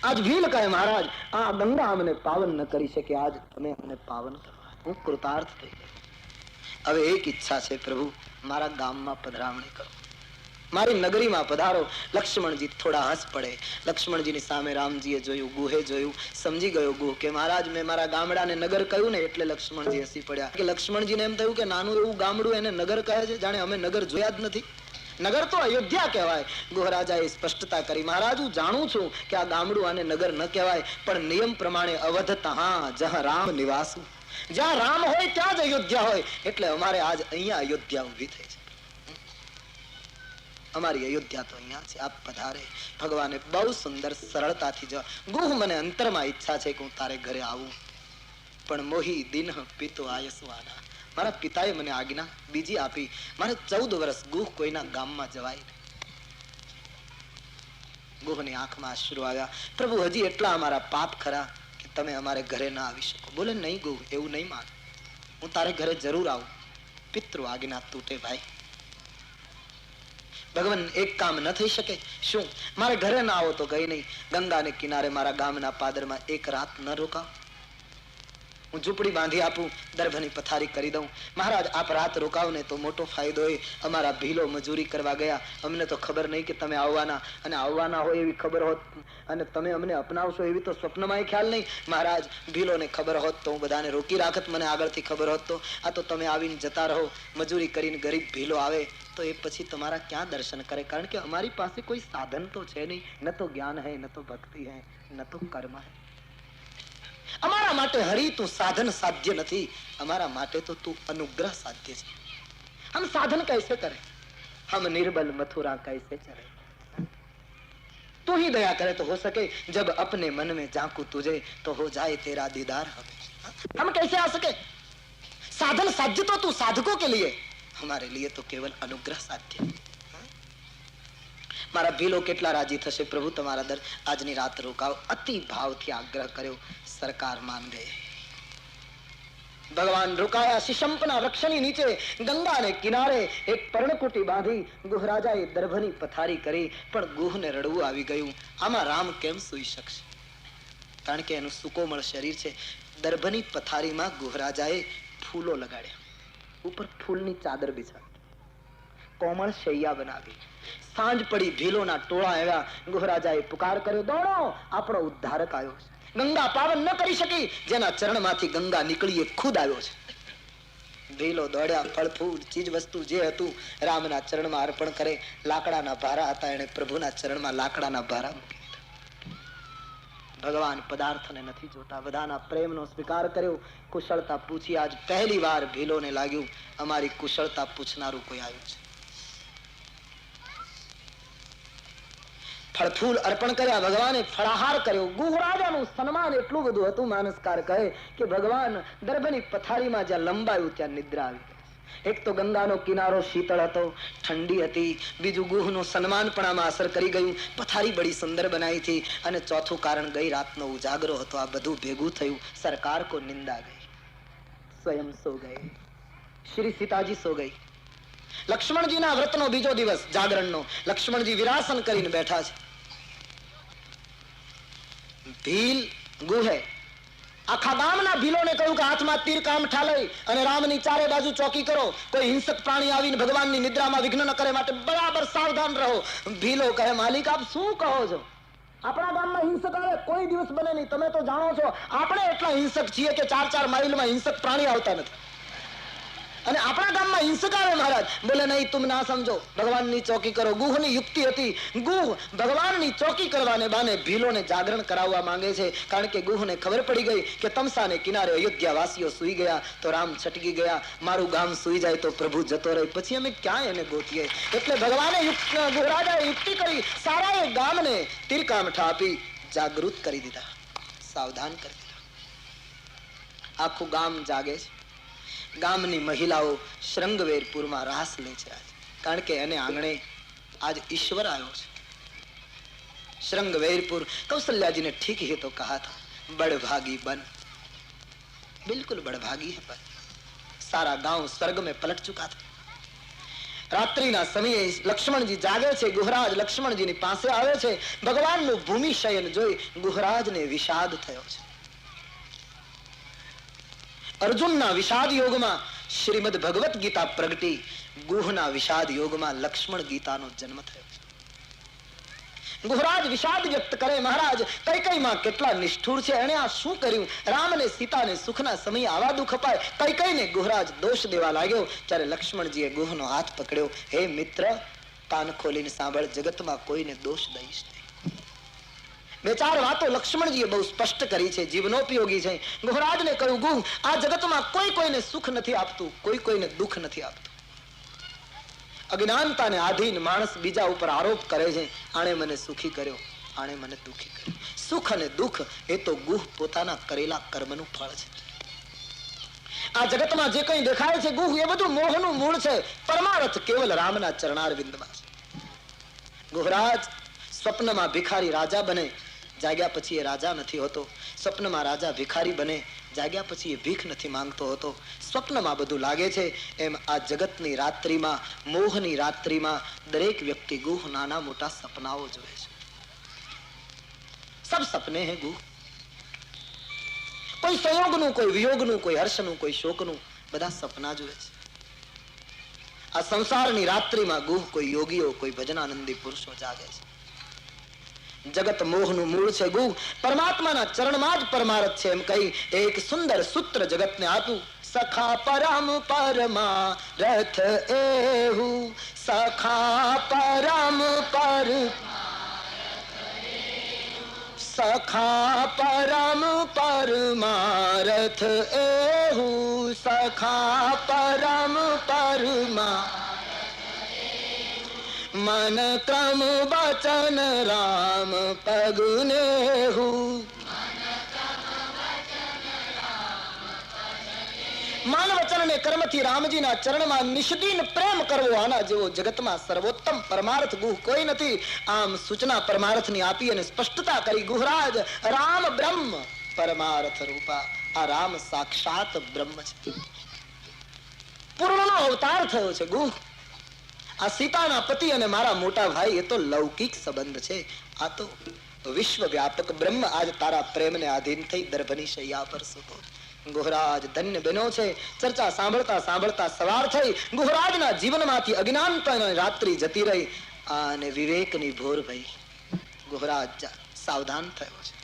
આજ ભીલ કહે મહારાજ આ ગંગા અમને પાવન ન કરી શકે, આજ તમે અમને પાવન કરવા. હું કૃતાર્થ થઈ ગયો. હવે એક ઈચ્છા છે પ્રભુ, મારા ગામમાં પધરામણી કરો, મારી નગરીમાં પધારો. લક્ષ્મણજી થોડા હસ પડે. લક્ષ્મણજીની સામે રામજીએ જોયું, ગુહે જોયું, સમજી ગયો ગુહ કે મહારાજ મેં મારા ગામડાને નગર કહ્યું ને એટલે લક્ષ્મણજી હસી પડ્યા. કે લક્ષ્મણજીને એમ થયું કે નાનું એવું ગામડું એને નગર કહે છે, જાણે અમે નગર જોયા જ નથી. નગર તો અયોધ્યા કહેવાય. ગુહરાજાએ સ્પષ્ટતા કરી, મહારાજ હું જાણું છું કે આ ગામડું આને નગર ન કહેવાય, પણ નિયમ પ્રમાણે અવધ તહા જહ રામ નિવાસુ, જ્યાં રામ હોય ત્યાં જ અયોધ્યા હોય, એટલે અમારે આજ અહીંયા અયોધ્યા ઉભી થઈ છે. અમારી અયોધ્યા તો અહીંયા છે, આપ પધારે. ભગવાને બહુ સુંદર સરળતાથી જવા. ગુહ મને અંતરમાં ઈચ્છા છે કે હું તારે ઘરે આવું, પણ મોહી દિન પિતો આયસવાના, મારા પિતાએ મને આજ્ઞા બીજી આપી, મારે 14 વર્ષ ગુહ કોઈના ગામમાં જવાય. ગુહની આંખમાં અશ્રુ આવ્યા. પ્રભુ હજી એટલા અમારા પાપ ખરા કે તમે અમારે ઘરે ના આવી શકો. બોલે નહીં ગુહ, એવું નહીં માન, હું તારે ઘરે જરૂર આવું. પિતૃ આજ્ઞા તૂટે ભાઈ. ભગવાન એક કામ ન થઈ શકે શું? મારે ઘરે ના આવો તો ગઈ નહીં, ગંગાને કિનારે મારા ગામના પાદરમાં એક રાત ન રોકાવ, હું ઝૂંપડી બાંધી આપું, દર્ભની પથારી કરી દઉં. મહારાજ આપ રાત રોકાવ ને તો મોટો ફાયદો હોય. અમારા ભીલો મજૂરી કરવા ગયા, અમને તો ખબર નહીં કે તમે આવવાના, અને આવવાના હોય એવી ખબર હોત અને તમે અમને અપનાવશો એવી તો સ્વપ્નમાં ખ્યાલ નહીં. મહારાજ ભીલોને ખબર હોત તો હું બધાને રોકી રાખત, મને આગળથી ખબર હોત તો. આ તો તમે આવીને જતા રહો. મજૂરી કરીને ગરીબ ભીલો આવે તો એ પછી તમારા ક્યાં દર્શન કરે? કારણ કે અમારી પાસે કોઈ સાધન તો છે નહીં, ન તો જ્ઞાન હૈ, ન તો ભક્તિ હૈ, ન તો કર્મ હૈ. અમારા માટે હરી તું સાધન સાધ્ય નથી, અમારા માટે તો તું અનુગ્રહ સાધ્ય છે. હમ સાધન कैसे કરે, હમ નિર્બલ મથુરા कैसे ચલે. तू ही दया करे तो हो सके, जब अपने मन में झांकू तुझे तो हो जाए तेरा दीदार हमें. हम कैसे आ सके? साधन साध्य तो तू साधकों के लिए, हमारे लिए तो केवल अनुग्रह साध्य. મારા ભીલો કેટલા રાજી થશે પ્રભુ તમારા દર આજની રાત રોકાવ. અતિ ભાવથી આગ્રહ કર્યો, સરકાર માન ગઈ. ભગવાન રોકાયા શિશંપના વૃક્ષની નીચે, ગંગાને કિનારે એક પર્ણકુટી બાંધી. ગુહરાજાએ દર્ભની પથારી કરી, પણ ગુહને રડવું આવી ગયું. આમાં રામ કેમ સૂઈ શકશે? કારણ કે એનું સુકોમળ શરીર છે. દર્ભની પથારીમાં ગુહરાજાએ ફૂલો લગાડ્યા, ઉપર ફૂલની ચાદર બિછાવી, કોમળ શૈયા બનાવી. સાંજ પડી, ભીલોના ટોળા આવ્યા. ગુહરાજાએ પુકાર કર્યો, દોડો, આપણો ઉદ્ધારક આવ્યો છે. ગંગા પાવન ન કરી શકી, જેના ચરણમાંથી ગંગા નીકળી એ ખુદ આવ્યો છે. ભીલો દોડ્યા, ફળ ફૂલ ચીજ વસ્તુ જે હતું રામના ચરણમાં અર્પણ કરે. લાકડાના ભારા હતા, એને પ્રભુના ચરણમાં લાકડાના ભારા મૂકી દીધા. ભગવાન પદાર્થને નથી જોતા, બધાના પ્રેમનો સ્વીકાર કર્યો. કુશળતા પૂછી. આજ પહેલી વાર ભીલોને લાગ્યું અમારી કુશળતા પૂછનારું કોઈ આવ્યું છે. ફળફૂલ અર્પણ કર્યા, ભગવાને ફળાહાર કર્યો. ગુહરાજાનું સન્માન એટલું બધું હતું, માનસકાર કહે કે ભગવાન દર્ભની પથારીમાં જ્યાં લંબાયું ત્યાં નિદ્રા આવી ગઈ. એક તો ગંગાનો કિનારો શીતળ હતો, ઠંડી હતી, બીજું ગુહનું સન્માન પણ આમાં અસર કરી ગયું. પથારી બડી સુંદર બનાવી હતી, અને ચોથું કારણ ગઈ રાતનો ઉજાગરો હતો. આ બધું ભેગું થયું, સરકાર કો નિંદા ગઈ, સ્વયં સો ગયે, શ્રી સીતાજી સો ગઈ. લક્ષ્મણજીના વ્રતનો બીજો દિવસ જાગરણનો, લક્ષ્મણજી વિરાસન કરીને બેઠા છે. ભીલ ગુહે આખા ગામના ભીલોને કહ્યું કે હાથમાં તીર કામઠા લઈ અને રામની ચારે બાજુ ચોકી કરો, કોઈ હિંસક પ્રાણી આવીને ભગવાનની નિદ્રામાં વિઘ્ન ન કરે, માટે બરાબર સાવધાન રહો. ભીલો કહે, માલિક આપ શું કહો છો? આપણા ગામમાં હિંસક આવે કોઈ દિવસ બને નહીં. તમે તો જાણો છો આપણે એટલા હિંસક છીએ કે 4-4 માઇલમાં હિંસક પ્રાણી આવતા નથી, અને આપણા ગામમાં હિંસક આવે મહારાજ. બોલે નહીં, તુમ ના સમજો, ભગવાનની ચોકી કરો. ગુહની યુક્તિ હતી. ગુહ ભગવાનની ચોકી કરવાને બાને ભીલોને જાગરણ કરાવવા માંગે છે, કારણ કે ગુહને ખબર પડી ગઈ કે તમસાને કિનારે અયોધ્યા વાસીઓ સૂઈ ગયા તો રામ છટકી ગયા, મારું ગામ સૂઈ જાય તો પ્રભુ જતો રહે, પછી અમે ક્યાં એને ગોતીએ? એટલે ભગવાને ગુહરાજાએ યુક્તિ કરી, સારા ગામને તીરકામઠા આપી જાગૃત કરી દીધા, સાવધાન કરી દીધા. આખું ગામ જાગે છે. ગામની મહિલાઓ શ્રંગવેરપુરમાં રાસ લે છે આજ, કારણ કે એને આંગણે आज ईश्वर आयो है। श्रृंगवेरपुर कौशल्या जी ने ठीक ही तो कहा था, बड़भागी बन, बिल्कुल बड़भागी है बन। सारा गांव स्वर्ग में पलट चुका था। રાત્રિના સમયે લક્ષ્મણજી જાગે છે. ગુહરાજ લક્ષ્મણજીની પાસે આવે છે. ભગવાનનું ભૂમિ શયન જોઈ ગુહરાજને વિષાદ થયો છે. અર્જુનના વિષાદ યોગમાં શ્રીમદ ભગવત ગીતા પ્રગટી. ગુહના વિષાદ યોગમાં લક્ષ્મણ ગીતાનો જન્મ થયો છે. ગુહરાજ વિષાદ વ્યક્ત કરે, મહારાજ કૈકેયીમાં કેટલા નિષ્ઠુર છે, એણે આ શું કર્યું? રામ અને સીતાને સુખના સમયે આવા દુઃખ અપાય. કૈકેયીને ગુહરાજ દોષ દેવા લાગ્યો. ત્યારે લક્ષ્મણજીએ ગુહનો હાથ પકડ્યો. હે મિત્ર, કાન ખોલીને સાંભળ, જગતમાં કોઈને દોષ દઈશ નહીં. બે ચાર વાતો લક્ષ્મણજીએ બહુ સ્પષ્ટ કરી છે, જીવનોપયોગી છે. ગુહરાજને કહ્યું, ગુહ, આ જગતમાં કોઈ કોઈને સુખ નથી આપતું, કોઈ કોઈને દુઃખ નથી આપતું. અજ્ઞાનતાને આધીન માણસ બીજા ઉપર આરોપ કરે છે, આણે મને સુખી કર્યો, આણે મને દુઃખી કર્યો. સુખ અને દુઃખ એ તો ગુહ પોતાના કરેલા કર્મનું ફળ છે. આ જગતમાં જે કંઈ દેખાય છે ગુહ, એ બધું મોહનું મૂળ છે. પરમાર્થ કેવલ રામના ચરણારવિંદમાં છે. ગુહરાજ સ્વપ્નમાં ભિખારી રાજા બને, જાગ્યા પછી એ રાજા નથી હોતો. સ્વપ્નમાં રાજા ભિખારી બને, જાગ્યા પછી એ ભીખ નથી માંગતો હતો. સ્વપ્નમાં બધું લાગે છે. એમ આ જગતની રાત્રિમાં, મોહની રાત્રિમાં દરેક વ્યક્તિ ગુહ નાના મોટા સપનાઓ જોવે છે. સબ સપને હે ગુહ. કોઈ સંયોગનું, કોઈ વિયોગનું, કોઈ હર્ષનું, કોઈ શોકનું, બધા સપના જોવે છે. આ સંસારની રાત્રિમાં ગુહ કોઈ યોગીઓ, કોઈ ભજનાનંદી પુરુષો જાગે છે. જગત મોહનું મૂળ છે ગુહ, પરમાત્માના ચરણમાં જ પરમાર્થ છે એમ કહી એક સુંદર સૂત્ર જગતને આપ્યું. સખા પરમ પરમારથ એહુ, સખા પરમ પર, સખા પરમ પરમારથ એહુ, સખા પરમ પરમા મન ક્રમ બચન રામ પગને હું. મન વચન અને કર્મથી રામજીના ચરણમાં નિષ્દીન પ્રેમ કરવો, આના જેવો જગતમાં સર્વોત્તમ પરમાર્થ ગુહ કોઈ નથી. આમ સૂચના પરમાર્થની આપી અને સ્પષ્ટતા કરી. ગુહરાજ, રામ બ્રહ્મ પરમાર્થ રૂપા. આ રામ સાક્ષાત બ્રહ્મ છે, પૂર્ણનો અવતાર થયો છે ગુહ. આ સીતાના પતિ અને મારા મોટા ભાઈ એ તો લૌકિક સંબંધ છે. આ તો વિશ્વ વ્યાપક બ્રહ્મ આજ તારા પ્રેમને આધીન થઈ દર્ભની શૈયા પર સૂતો. ગુહરાજ ધન્ય બન્યો છે. ચર્ચા સાંભળતા સાંભળતા સવાર થઈ. ગુહરાજના જીવનમાંથી અજ્ઞાનતાની રાત્રિ જતી રહી અને વિવેકની ભોર ભઈ. ગુહરાજ સાવધાન થયો છે.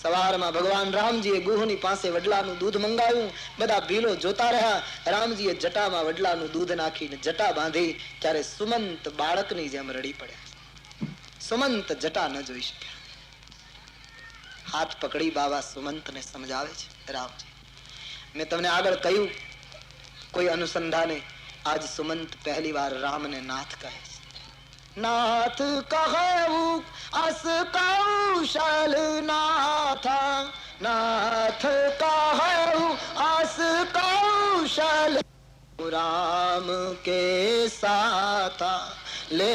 સવારમાં ભગવાન રામજીએ ગુહની પાસે વડલાનું દૂધ મંગાવ્યું. બધા ભીલો જોતા રહ્યા. રામજીએ જટામાં વડલાનું દૂધ નાખીને જટા બાંધી. ત્યારે સુમંત બાળકની જેમ રડી પડ્યા. સુમંત જટા ન જોઈ શક્યા. હાથ પકડી બાબા સુમંતને સમજાવે છે. રામજી, મેં તમને આગળ કહ્યું, કોઈ અનુસંધાને આજ સુમંત પહેલી વાર રામને નાથ કહે છે. નાથ કહું અસ કૌશલ નાથા, નાથ કહું અસ કૌશલ રામ કે સાથા, લે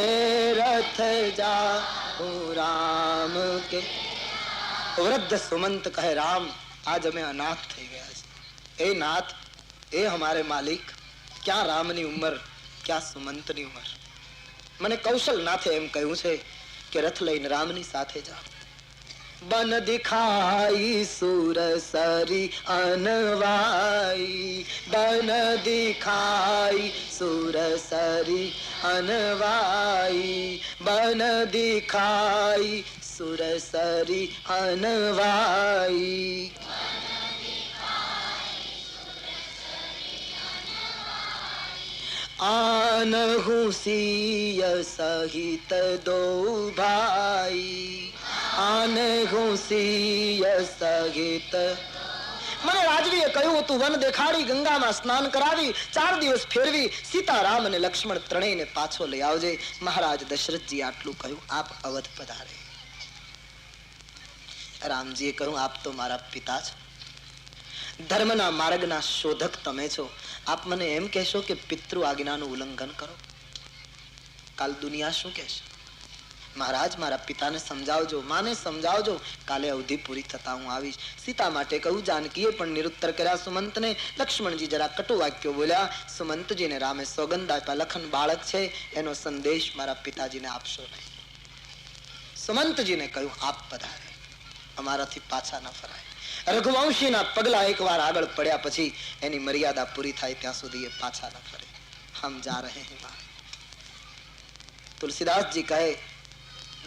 રથ જા રામ કે. વૃદ્ધ સુમંત કહે, રામ આજ અમે અનાથ થઈ ગયા છે. એ નાથ, એ હમારે માલિક, ક્યાં રામની ઉંમર, ક્યાં સુમંતની ઉંમર. મને કૌશલ નાથે એમ કહ્યું છે કે રથ લઈને રામની સાથે જાઓ. બન દિખાઈ સુર સરી અનવાઈ, બન દિખાઈ સુર સરી અનવાઈ, બન દિખાઈ સુર સરી અનવાઈ. આનહુ સિય સહિત દો ભાઈ, આનહુ સિય સહિત. મને રાજવીએ કહ્યું હતું, વન દેખાડી, ગંગામાં સ્નાન કરાવી, 4 દિવસ ફેરવી, સીતારામ અને લક્ષ્મણ ત્રણેયને પાછો લઈ આવજે. મહારાજ દશરથજી આટલું કહ્યું, આપ અવધ પધારે. રામજીએ કહ્યું, આપ તો મારા પિતા છો, ધર્મના માર્ગના શોધક તમે છો. આપ મને એમ કહેશો કે પિતૃ આજ્ઞાનું ઉલ્લંઘન કરો? કાલ દુનિયા શું કહેશે? महाराज मारा पिताने समझावजो, माने समझावजो, काले अवधि पूरी थता हूँ आवीश। सीता माटे कहूं, जानकीए पण निरुत्तर कर्या सुमंतने। लक्ष्मणजी जरा कटु वाक्यो बोल्या। सुमंतजीने रामे सोगंद आप्या, लखन बाळक छे एनो संदेश मारा पिताजीने आपशो नहीं। सुमंतजीने कहूं, आप पधारे, અમારાથી પાછા ન ફરાય। રઘુવંશીના પગલા એકવાર આગળ પડ્યા પછી એની મર્યાદા પૂરી થાય ત્યાં સુધી એ પાછા ન ફરે। हम जा रहे हैं बाहर। तुलसीदास जी कहे,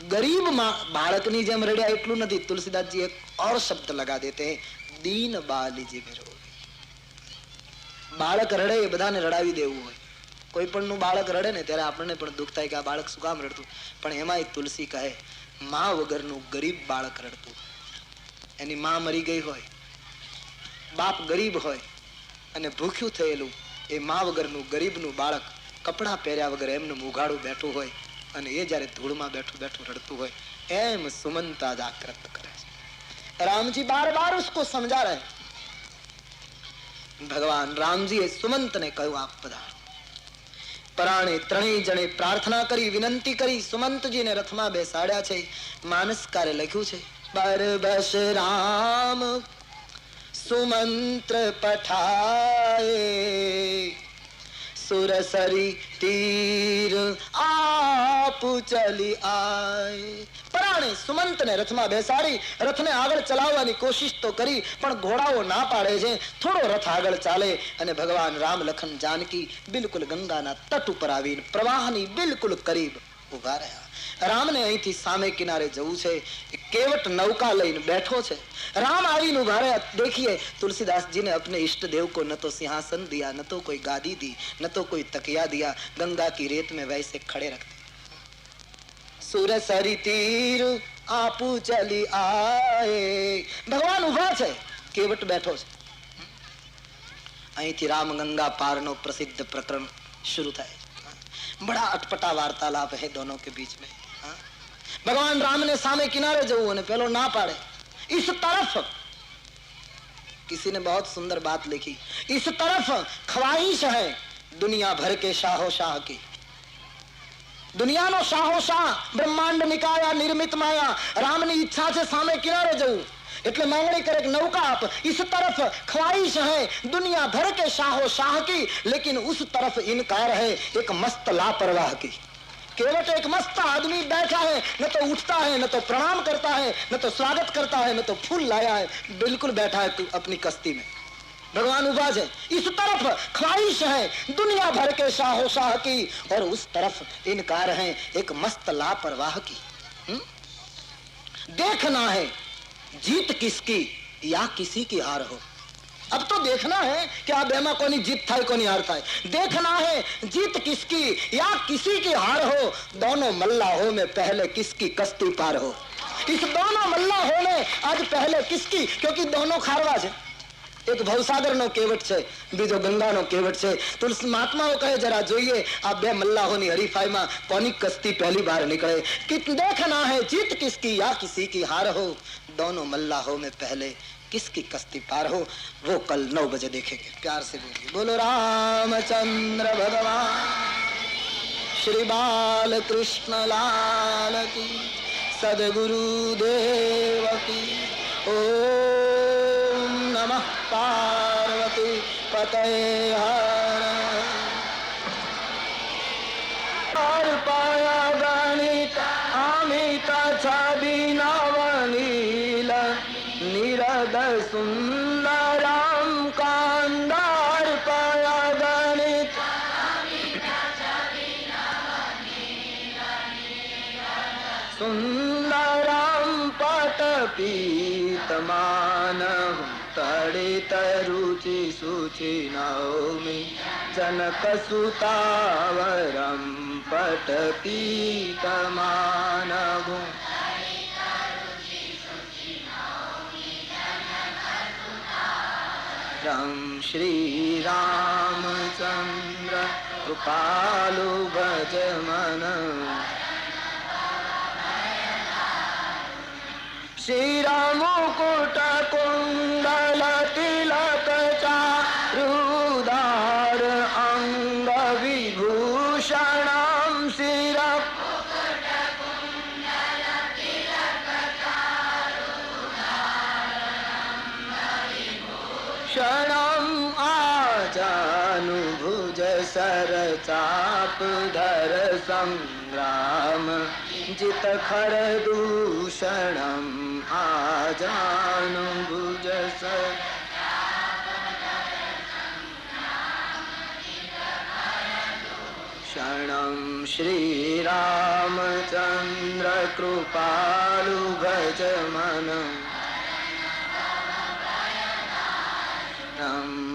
गरीब बालकनी जेम रड्या એટલું નથી। तुलसीदास जी एक और शब्द लगा देते हैं, दीन बाली जी में रोगी। બાળક રડે એ બધાને રડાવી દેવું હોય। કોઈ પણ નું બાળક રડે ને ત્યારે આપણને પણ દુઃખ થાય કે આ બાળક શું કામ રડતું, પણ એમાંય તુલસી કહે, માં વગરનું ગરીબ બાળક રડતું, એની માં મરી ગઈ હોય, બાપ ગરીબ હોય અને ભૂખ્યું થયેલું એ માં વગરનું ગરીબનું બાળક કપડા પહેર્યા વગર એમનું ઉઘાડું બેઠું હોય અને એ જ્યારે ધૂળમાં બેઠું બેઠું રડતું હોય, એમ સુમંતા જાગૃત કરે છે। राम जी बार बार उसको समझा रहे। भगवान राम जी सुमंत ने कहू, आप पधारो। पराणे त्रणेय जणे प्रार्थना करी, विनंती करी, सुमंत जी ने रथ में बेसाड्या छे। मानसकारे लख्યું છે, बरबस राम सुमंत्र पठाए, सुरसरी तीर आप चली आए। પરાણે સુમંતને રથમાં બેસાડી રથને આગળ ચલાવવાની કોશિશ તો કરી, પણ ઘોડાઓ ના પાડે છે। થોડો રથ આગળ ચાલે અને ભગવાન રામ લખન જાનકી બિલકુલ ગંગાના તટ ઉપર આવીને પ્રવાહની બિલકુલ કરીબ ઉભા રહ્યા। રામને અહીંથી સામે કિનારે જવું છે, કેવટ નૌકા લઈને બેઠો છે। राम आवीने उभा रहा। देखिए तुलसीदास जी ने अपने इष्ट देव को न तो सिंहासन दिया, न तो कोई गादी दी, न तो कोई तकिया दिया, गंगा की रेत में वैसे खड़े रखते। सुरसरी तीर आपू चली आए। भगवान उभा छे, केवट बैठो छे। અહીંથી राम गंगा पारनो प्रसिद्ध प्रकरण शुरू थाय। बड़ा अटपटा वार्तालाप है दोनों के बीच में। भगवान राम ने सामे किनारे जવું અને પેલો ના પાડે। इस तरफ किसी ने बहुत सुंदर बात लिखी, इस तरफ ख्वाहिश है दुनिया भर के शाहो शाह की। दुनिया नो शाहो शाह ब्रह्मांड निकाया निर्मित माया। राम ની ઈચ્છા છે સામે કિનારે જવું, એટલે માંગણી કરે કે નૌકા આપ। इस तरफ ख्वाहिश है दुनिया भर के शाहो शाह की, लेकिन उस तरफ इनकार है एक मस्त लापरवाह की। केवट एक मस्त आदमी बैठा है, न तो उठता है, न तो प्रणाम करता है, न तो स्वागत करता है, न तो फूल लाया है, बिल्कुल बैठा है अपनी कश्ती में। भगवान उभा है। इस तरफ ख्वाहिश है दुनिया भर के शाहो शाह की, और उस तरफ इनकार है एक मस्त लापरवाह की। देखना है जीत किसकी या किसी की हार हो। अब तो देखना है कि आप बेमा कोनी जीत थाय कोनी हार थाय। देखना है जीत किसकी या किसी की हार हो, दोनों मल्लाहों में पहले किसकी कश्ती पार हो। इस दोनों मल्लाहों में आज पहले किसकी, क्योंकि दोनों खारवा है। एक भवसागर नो केवट है, बीजो गंगा नो केवट है। तुलसी महात्माओं कहे जरा जोईए आ बे मल्लाहोनी हरीफाई में कोनी कश्ती पहली बार निकले। कि देखना है जीत किसकी या किसी की हार हो, दोनों मल्लाहों में पहले किसकी कश्ती पार हो, वो कल 9 बजे देखेंगे। प्यार से बोलिए, बोलो रामचंद्र भगवान श्री बाल कृष्ण लाल की, सदगुरु देव की। ओम नमः पार्वती पतये हर पाया गणित अमित छवि नवनील निरद सुंदरम कांदार पाया गणित सुंदरम पट पीतमान तड़ित रुचि सुचि नौमि जनक सुतावरम पट पीतमान राम श्री रामचंद्र कृपालु भज मन। श्री राम मुकुट कुंडल तिलक चारुदार अंग विभूषणम शिर सर चाप धर संग्राम जित खर दूषणम आजानु भुज सर शरणं श्री रामचंद्र कृपालु भज मन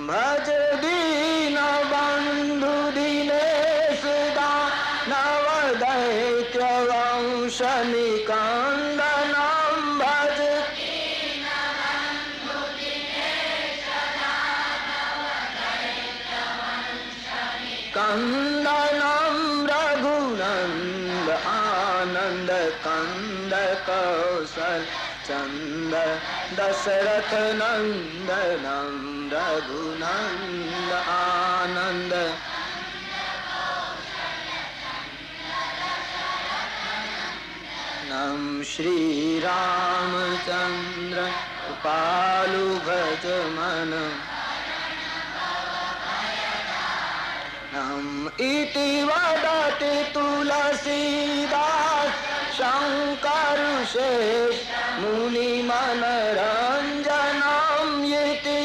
भज दीन बंधु दिनेश दानव दैत्य वंश निकंदनम भज कंदनम रघुनंद आनंद कंद कौशल चंद दशरथ नंदनम रघुनंद आनंद नम श्री रामचंद्र कृपालु भज मन नम इति वदति तुलसीदास शंकर शेष मुनि मनरंजनम इति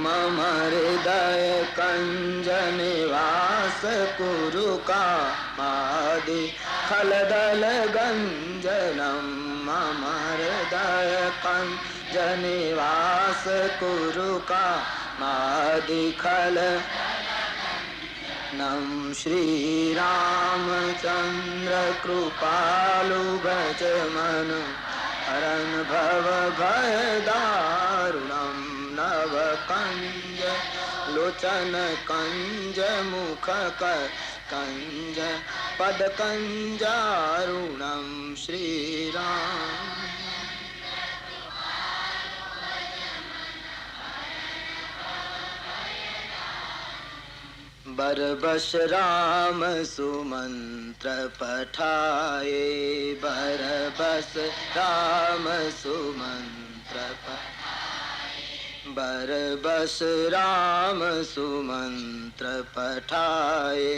मम हृदय कंज निवास कुरु कामादि खलदल गंजनम मम हृदय कंज निवास कुरु कामादि खल नम श्री रामचंद्र कृपालु भज मन हरन भव भय दारुणम नव कंज लोचन कंज मुख कंज पद कंजारुणम श्री राम बरबस राम सुमंत्र पठाए बरबस राम सुमंत्र बरबस राम सुमंत्र पठाए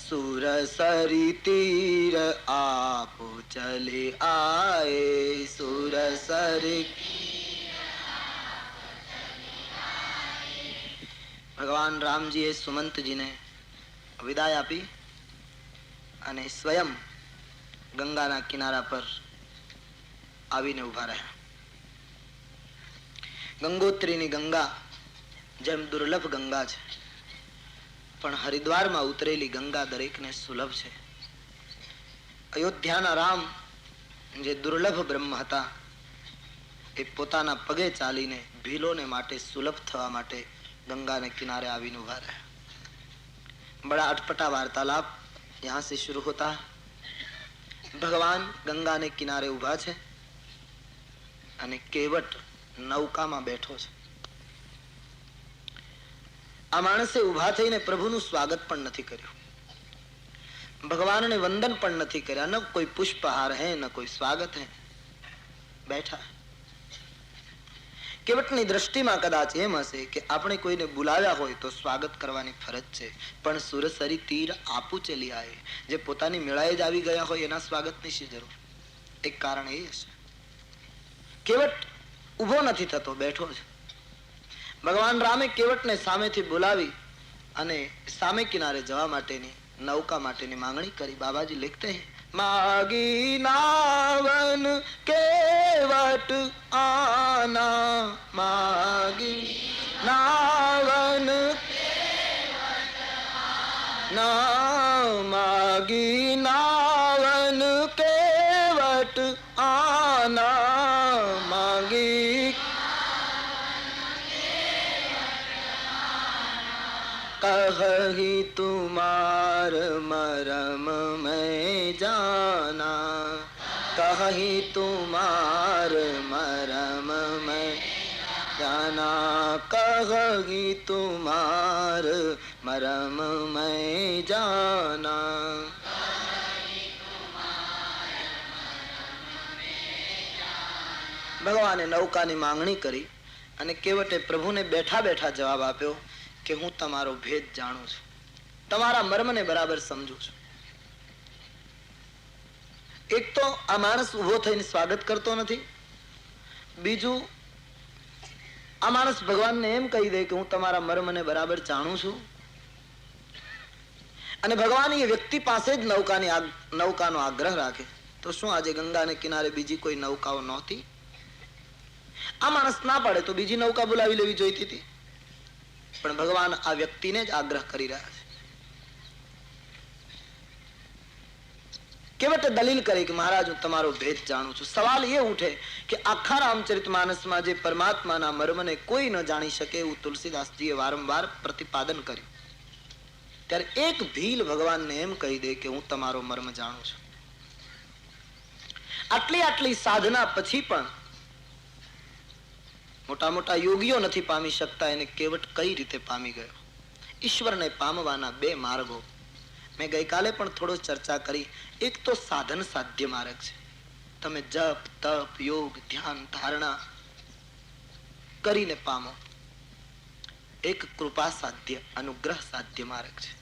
सुर सरी तीर आप चले आए सुर सरी ભગવાન રામજીએ સુમંતજીને વિદાય આપી અને સ્વયં ગંગાના કિનારા પર આવીને ઉભા રહ્યા. ગંગોત્રીની ગંગા જેમ દુર્લભ ગંગા છે, પણ હરિદ્વારમાં ઉતરેલી ગંગા દરેકને સુલભ છે. અયોધ્યાના રામ જે દુર્લભ બ્રહ્મ હતા એ પોતાના પગે ચાલીને ભીલોને માટે સુલભ થવા માટે गंगा ने किनारे आवीने उभा रहा. बड़ा अटपटा वार्तालाप यहाँ से शुरू होता है. भगवान गंगा ने किनारे उभा छे અને કેવટ નૌકામાં બેઠો છે. આ માણસે ઉભા થઈને પ્રભુનું સ્વાગત પણ નથી કર્યું, ભગવાનને વંદન પણ નથી કર્યા, ન કોઈ પુષ્પહાર હે ન કોઈ સ્વાગત હે, બેઠા. કેવટની દ્રષ્ટિમાં કદાચ એમ હશે કે આપણે કોઈને બોલાવ્યા હોય તો સ્વાગત કરવાની ફરજ છે, પણ સુરસરી તીર આપું ચલી આયે, જે પોતાની મેળાએ જ આવી ગયા હોય એના સ્વાગતની શી જરૂર? એક કારણ એ હશે. કેવટ ઊભો નથી થતો, બેઠો છે. ભગવાન રામે કેવટને સામેથી બોલાવી અને સામે કિનારે જવા માટેની નૌકા માટેની માંગણી કરી. બાબાજી લખતે હૈ, मागी नावन केवट आना, मागी नावन ना, मागी नावन केवट आना, मागी कही तुम्हार मरम में जाना, कही तुम्हार मरम में जाना, कही तुम्हार मरम मैं जाना। ભગવાને નૌકાની માંગણી કરી અને કેવટે પ્રભુને બેઠા બેઠા જવાબ આપ્યો કે હું તમારો ભેદ જાણું છું, તમારા મર્મને બરાબર સમજુ છું. એક તો આ માણસ ઉભો થઈને સ્વાગત કરતો નથી, બીજું આ માણસ ભગવાનને એમ કહી દે કે હું તમારા મર્મને બરાબર જાણું છું. અને ભગવાન એ વ્યક્તિ પાસે જ નૌકાનો આગ્રહ રાખે તો શું આજે ગંગાને કિનારે બીજી કોઈ નૌકાઓ નહોતી? આ માણસ ના પાડે તો બીજી નૌકા બોલાવી લેવી જોઈતી હતી, પણ ભગવાન આ વ્યક્તિને જ આગ્રહ કરી રહ્યા છે. કેવટે દલીલ કરી કે મહારાજ હું તમારો ભેદ જાણું છું. સવાલ એ ઉઠે કે આખા રામચરિતમાનસમાં જે પરમાત્માના મર્મને કોઈ ન જાણી શકે એવું તુલસીદાસજીએ વારંવાર પ્રતિપાદન કર્યું, ત્યારે એક ભીલ ભગવાનને એમ કહી દે કે હું તમારો મર્મ જાણું છું. આટલી સાધના પછી પણ મોટા મોટા યોગીઓ નથી પામી શકતા, એને કેવટ કઈ રીતે પામી ગયો? ઈશ્વરને પામવાના બે માર્ગો મેં ગઈકાલે પણ થોડો ચર્ચા કરી. એક તો સાધન સાધ્ય માર્ગ છે, તમે જપ તપ યોગ ધ્યાન ધારણા કરીને પામો. એક કૃપા સાધ્ય અનુગ્રહ સાધ્ય માર્ગ છે,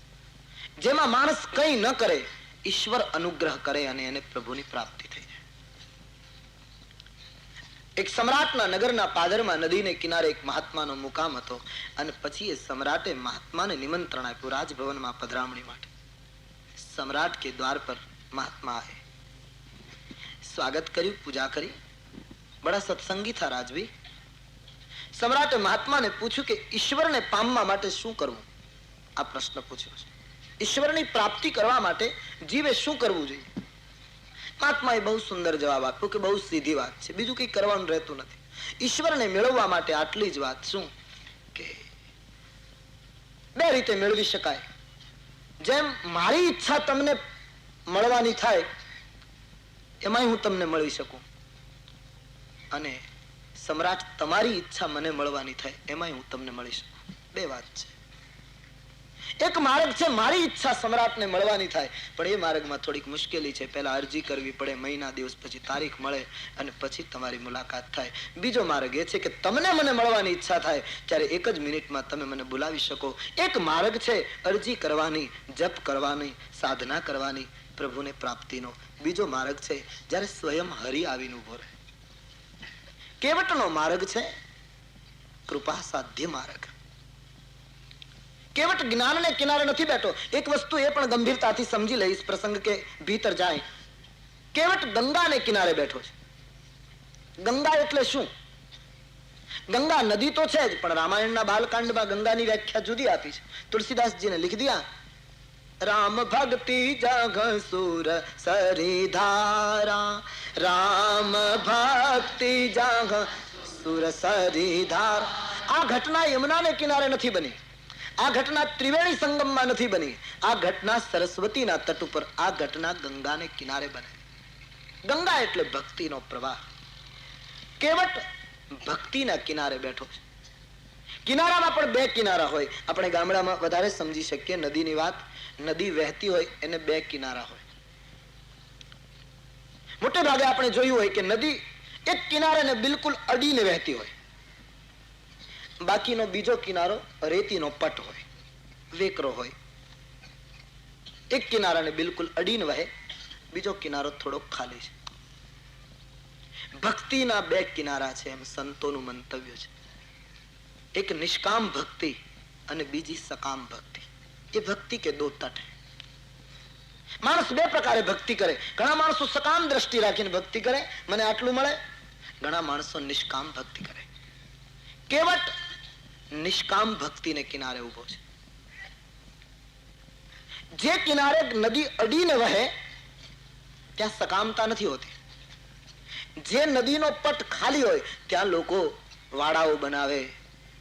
જેમાં માણસ કંઈ ન કરે, ઈશ્વર અનુગ્રહ કરે અને એને પ્રભુની પ્રાપ્તિ થઈ જાય. એક સમ્રાટના નગરના પાદરમાં નદીને કિનારે એક મહાત્માનો મુકામ હતો અને પછી એ સમ્રાટે મહાત્માને નિમંત્રણ આપ્યું રાજભવનમાં પધરામણી માટે. सम्राट के द्वार पर महात्मा आए, स्वागत કર્યું, પૂજા કરી, બડા સત્સંગી થા રાજવી. સમ્રાટે મહાત્માને પૂછ્યું કે ઈશ્વરને પામવા માટે શું કરવું? આ પ્રશ્ન પૂછ્યો છે. ઈશ્વરની પ્રાપ્તિ કરવા માટે જીવે શું કરવું જોઈએ? મહાત્માએ બહુ સુંદર જવાબ આપ્યો કે બહુ સીધી વાત છે, બીજું કંઈ કરવાનું રહેતું નથી. ઈશ્વરને મેળવવા માટે આટલી જ વાત. શું કે બે રીતે મેળવી શકાય. જેમ મારી ઈચ્છા તમને મળવાની થાય એમાંય હું તમને મળી શકું, અને સમ્રાટ તમારી ઈચ્છા મને મળવાની થાય એમાંય હું તમને મળી શકું. બે વાત છે. એક માર્ગ છે મારી ઈચ્છા સમ્રાટને મળવાની થાય, પણ એ માર્ગમાં થોડીક મુશ્કેલી છે. પહેલા અરજી કરવી પડે, મહિના દિવસ પછી તારીખ મળે અને પછી તમારી મુલાકાત થાય. બીજો માર્ગ એ છે કે તમને મને મળવાની ઈચ્છા થાય ત્યારે એક જ મિનિટમાં તમે મને બોલાવી શકો. એક માર્ગ છે અરજી કરવાની, જપ કરવાની, સાધના કરવાની પ્રભુને પ્રાપ્તિનો. બીજો માર્ગ છે જ્યારે સ્વયં હરિ આવીને ઉભો રહે. કેવટનો માર્ગ છે કૃપા સાધ્ય માર્ગ. કેવટ જ્ઞાનને કિનારે નથી બેઠો. એક વસ્તુ એ પણ ગંભીરતાથી સમજી લઈશ પ્રસંગ કે ભીતર જાય. કેવટ ગંગાને કિનારે બેઠો છે. ગંગા એટલે શું? ગંગા નદી તો છે જ, પણ રામાયણના બાલકાંડમાં ગંગાની વ્યાખ્યા જુદી આપી છે. તુલસીદાસજીને લીખ દિયા, રામ ભક્તિ જગ સુર સરિધારા, રામ ભક્તિ જગ સુર સરિધારા. આ ઘટના યમુનાને કિનારે નથી બની, આ ઘટના ત્રિવેણી સંગમમાં નથી બની, આ ઘટના સરસ્વતીના તટ ઉપર, આ ઘટના ગંગાને કિનારે બને. ગંગા એટલે ભક્તિનો પ્રવાહ. કેવટ ભક્તિના કિનારે બેઠો છે. કિનારામાં પણ બે કિનારા હોય. આપણે ગામડામાં વધારે સમજી શકીએ નદીની વાત. નદી વહેતી હોય એને બે કિનારા હોય. મોટે ભાગે આપણે જોયું હોય કે નદી એક કિનારાને બિલકુલ અડીને વહેતી હોય, બાકીનો બીજો કિનારો રેતીનો પટ હોય, વેકરો હોય. એક કિનારાને બિલકુલ અડીને વહે, બીજો કિનારો થોડો ખાલી છે. ભક્તિના બે કિનારા છે એમ સંતોનું મંતવ્ય છે. એક નિષ્કામ ભક્તિ અને બીજી સકામ ભક્તિ. એ ભક્તિ કે દો તટ હૈ. માણસ બે પ્રકારે ભક્તિ કરે. ઘણા માણસો સકામ દ્રષ્ટિ રાખીને ભક્તિ કરે, મને આટલું મળે. ઘણા માણસો નિષ્કામ ભક્તિ કરે. કેવટ નિષ્કામ ભક્તિને કિનારે ઉભો છે. જે કિનારે નદી અડીને વહે ત્યાં સકામતા નથી હોતી. જે નદીનો પટ ખાલી હોય ત્યાં લોકો વાડાઓ બનાવે,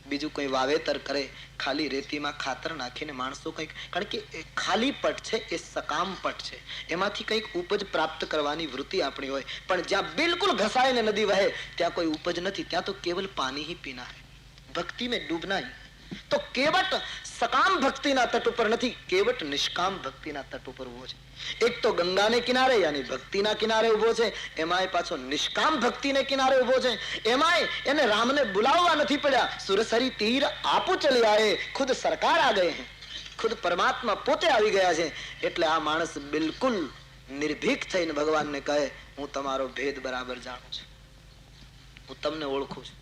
બીજું કોઈ વાવેતર કરે, ખાલી રેતીમાં ખાતર નાખીને માણસો કંઈક, કારણ કે ખાલી પટ છે એ સકામ પટ છે, એમાંથી કંઈક ઉપજ પ્રાપ્ત કરવાની વૃત્તિ આપણી હોય. પણ જ્યાં બિલકુલ ઘસાઈને નદી વહે ત્યાં કોઈ ઉપજ નથી, ત્યાં તો કેવલ પાણી ही पीना है. भक्ति में डूबना ही. તો કેવટ સકામ ભક્તિના તટ ઉપર નથી, કેવટ નિષ્કામ ભક્તિના તટ ઉપર ઉભો છે. એક તો ગંગાને કિનારે યાની ભક્તિના કિનારે ઉભો છે, એમાંય પાછો નિષ્કામ ભક્તિને કિનારે ઉભો છે. એમાંય એને રામને બુલાવવા નથી પડ્યા. સુરસરી તીર આપો ચલી આए, ખુદ સરકાર આ ગયે હૈ, ખુદ પરમાત્મા પોતે આવી ગયા છે. એટલે આ માણસ બિલકુલ નિર્ભીક થઈને ભગવાનને કહે, હું તમારો ભેદ બરાબર જાણું છું, હું તમને ઓળખું છું.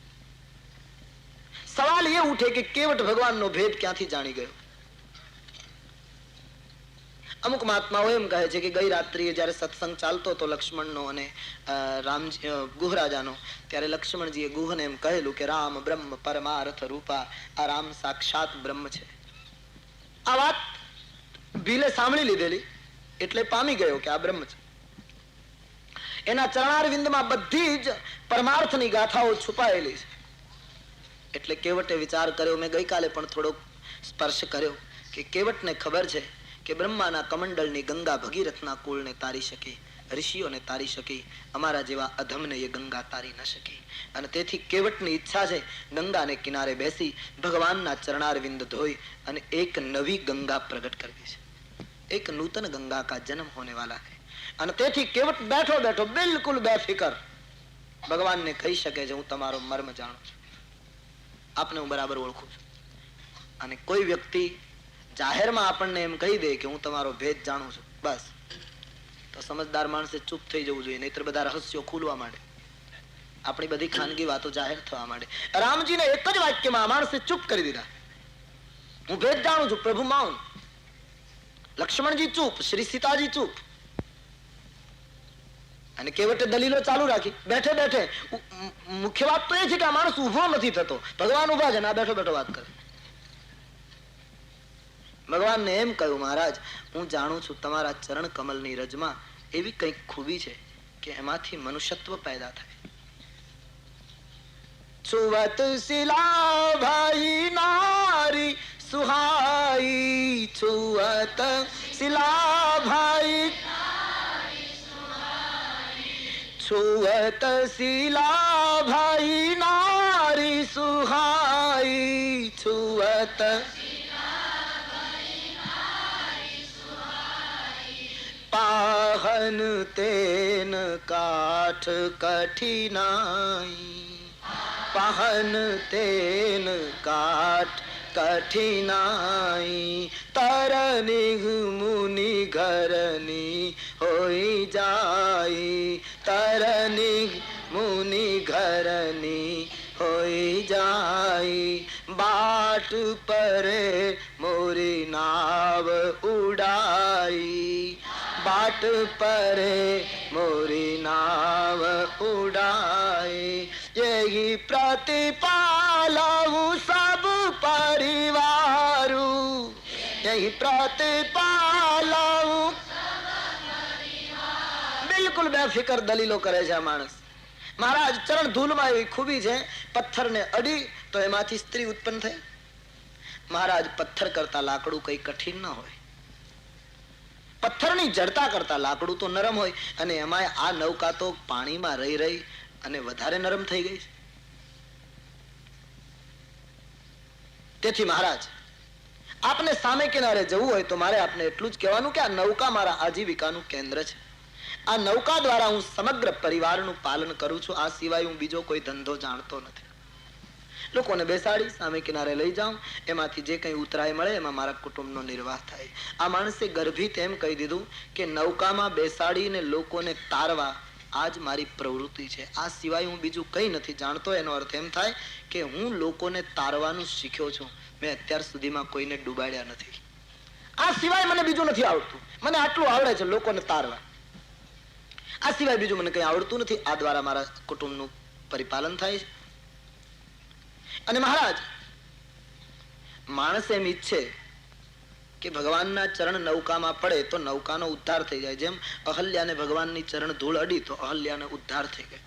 સવાલ એ ઉઠે કે કેવટ ભગવાનનો ભેદ ક્યાંથી જાણી ગયો? અમુક મહાત્માઓ એમ કહે છે કે ગઈ રાત્રિએ જયારે સત્સંગ ચાલતો હતો લક્ષ્મણનો અને રામજી ગુહરાજાનો, ત્યારે લક્ષ્મણજીએ ગુહને એમ કહેલું કે રામ બ્રહ્મ પરમાર્થ રૂપા, આ રામ સાક્ષાત બ્રહ્મ છે. આ વાત ભીલે સાંભળી લીધેલી એટલે પામી ગયો કે આ બ્રહ્મ છે. એના ચરણારવિંદમાં બધી જ પરમાર્થની ગાથાઓ છુપાયેલી છે. એટલે કેવટે વિચાર કર્યો, મેં ગઈકાલે પણ થોડો સ્પર્શ કર્યો કે કેવટને ખબર છે કે બ્રહ્માના કમંડળની ગંગા ભગીરથના કુળને તારી શકી, ઋષિઓને તારી શકી, અમારા જેવા અધમને એ ગંગા તારી ન શકી. અને તેથી કેવટની ઈચ્છા છે ગંગાને કિનારે બેસી ભગવાનના ચરણારવિંદ ધોઈ અને એક નવી ગંગા પ્રગટ કરવી છે. એક નૂતન ગંગા કા જન્મ હોને વાલા है. અને તેથી કેવટ બેઠો બેઠો બિલકુલ બેફિકર ભગવાનને કહી શકે છે, હું તમારો મર્મ જાણું છું, આપને હું બરાબર ઓળખું છું. અને કોઈ વ્યક્તિ જાહેરમાં આપણને એમ કહી દે કે હું તમારો ભેદ જાણું છું, બસ તો સમજદાર માણસે ચૂપ થઈ જવું જોઈએ, નહીતર બધા રહસ્યો ખુલવા માંડે, આપણી બધી ખાનગી વાતો જાહેર થવા માંડે. રામજીને એક જ વાક્યમાં આ માણસે ચૂપ કરી દીધા, હું ભેદ જાણું છું, પ્રભુ મૌન. લક્ષ્મણજી ચૂપ, શ્રી સીતાજી ચૂપ. અને કેવટે દલીલો ચાલુ રાખી. બેઠે બેઠે મુખ્ય વાત તો એ છે કે આ માણસ ઉભો નથી થતો, ભગવાન ઉભા છે ને આ બેઠો બેઠો વાત કરે. ભગવાનને એમ કહ્યું, મહારાજ હું જાણું છું તમારા ચરણ કમલની રજમાં એવી કંઈક ખૂબી છે કે એમાંથી મનુષ્યત્વ પેદા થાય. છુવત શિલા ભાઈ નારી સુહાઈ, છુવત શિલા ભાઈ, છુવત શિલા ભાઈ નારી સુહાઈ, છુવત પાહન તેન કાઠ કઠિનાઈ, પાહન તેન કાઠ કઠિનાઈ, તરનિઘ મુનિ ઘરની હોઈ જાય, તરનિઘ મુનિ ઘરની હોઈ જાય, બાટ પરે મોરી નાવ ઉડાઈ, बाट परे मोरी नाव उड़ाए, यही प्रतिपालऊ सब परिवारू, यही प्रतिपालऊ. બિલકુલ બેફિકર દલીલો કરે છે આ માણસ. મહારાજ ચરણ ધૂલમાં એવી ખૂબી છે, પથ્થરને અડી તો એમાંથી સ્ત્રી ઉત્પન્ન થઈ. મહારાજ પથ્થર કરતા લાકડું કઈ કઠિન ન હોય, પથ્થરની જડતા કરતા લાકડું તો નરમ હોય, અને એમાં આ નૌકા તો પાણીમાં રહી રહી અને વધારે નરમ થઈ ગઈ છે. તેથી મહારાજ આપને સામે કિનારે જવું હોય તો મારે આપને એટલું જ કહેવાનું કે આ નૌકા મારા આજીવિકાનું કેન્દ્ર છે. આ નૌકા દ્વારા હું સમગ્ર પરિવારનું પાલન કરું છું, આ સિવાય હું બીજો કોઈ ધંધો જાણતો નથી. લોકોને બેસાડી સામે કિનારે લઈ જાઉં, એમાંથી જે કંઈ ઉતરાય મળે એમાં મારા કુટુંબનો નિર્વાહ થાય. આ માણસે ગર્ભિત એમ કહી દીધું કે નૌકામાં બેસાડીને લોકોને તારવા આ જ મારી પ્રવૃત્તિ છે, આ સિવાય હું બીજું કંઈ નથી જાણતો. એનો અર્થ એમ થાય કે હું લોકોને તારવાનું શીખ્યો છું, મેં અત્યાર સુધીમાં કોઈને ડૂબાડ્યા નથી. આ સિવાય મને બીજું નથી આવડતું, મને આટલું આવડે છે લોકોને તારવા, આ સિવાય બીજું મને કંઈ આવડતું નથી. આ દ્વારા મારા કુટુંબનું પરિપાલન થાય છે. અને મહારાજ માણસ એમ ઈચ્છે કે ભગવાનના ચરણ નૌકામાં પડે તો નૌકાનો ઉદ્ધાર થઈ જાય. જેમ અહલ્યાને ભગવાનની ચરણ ધૂળ અડી તો અહલ્યાનો ઉદ્ધાર થઈ ગયો,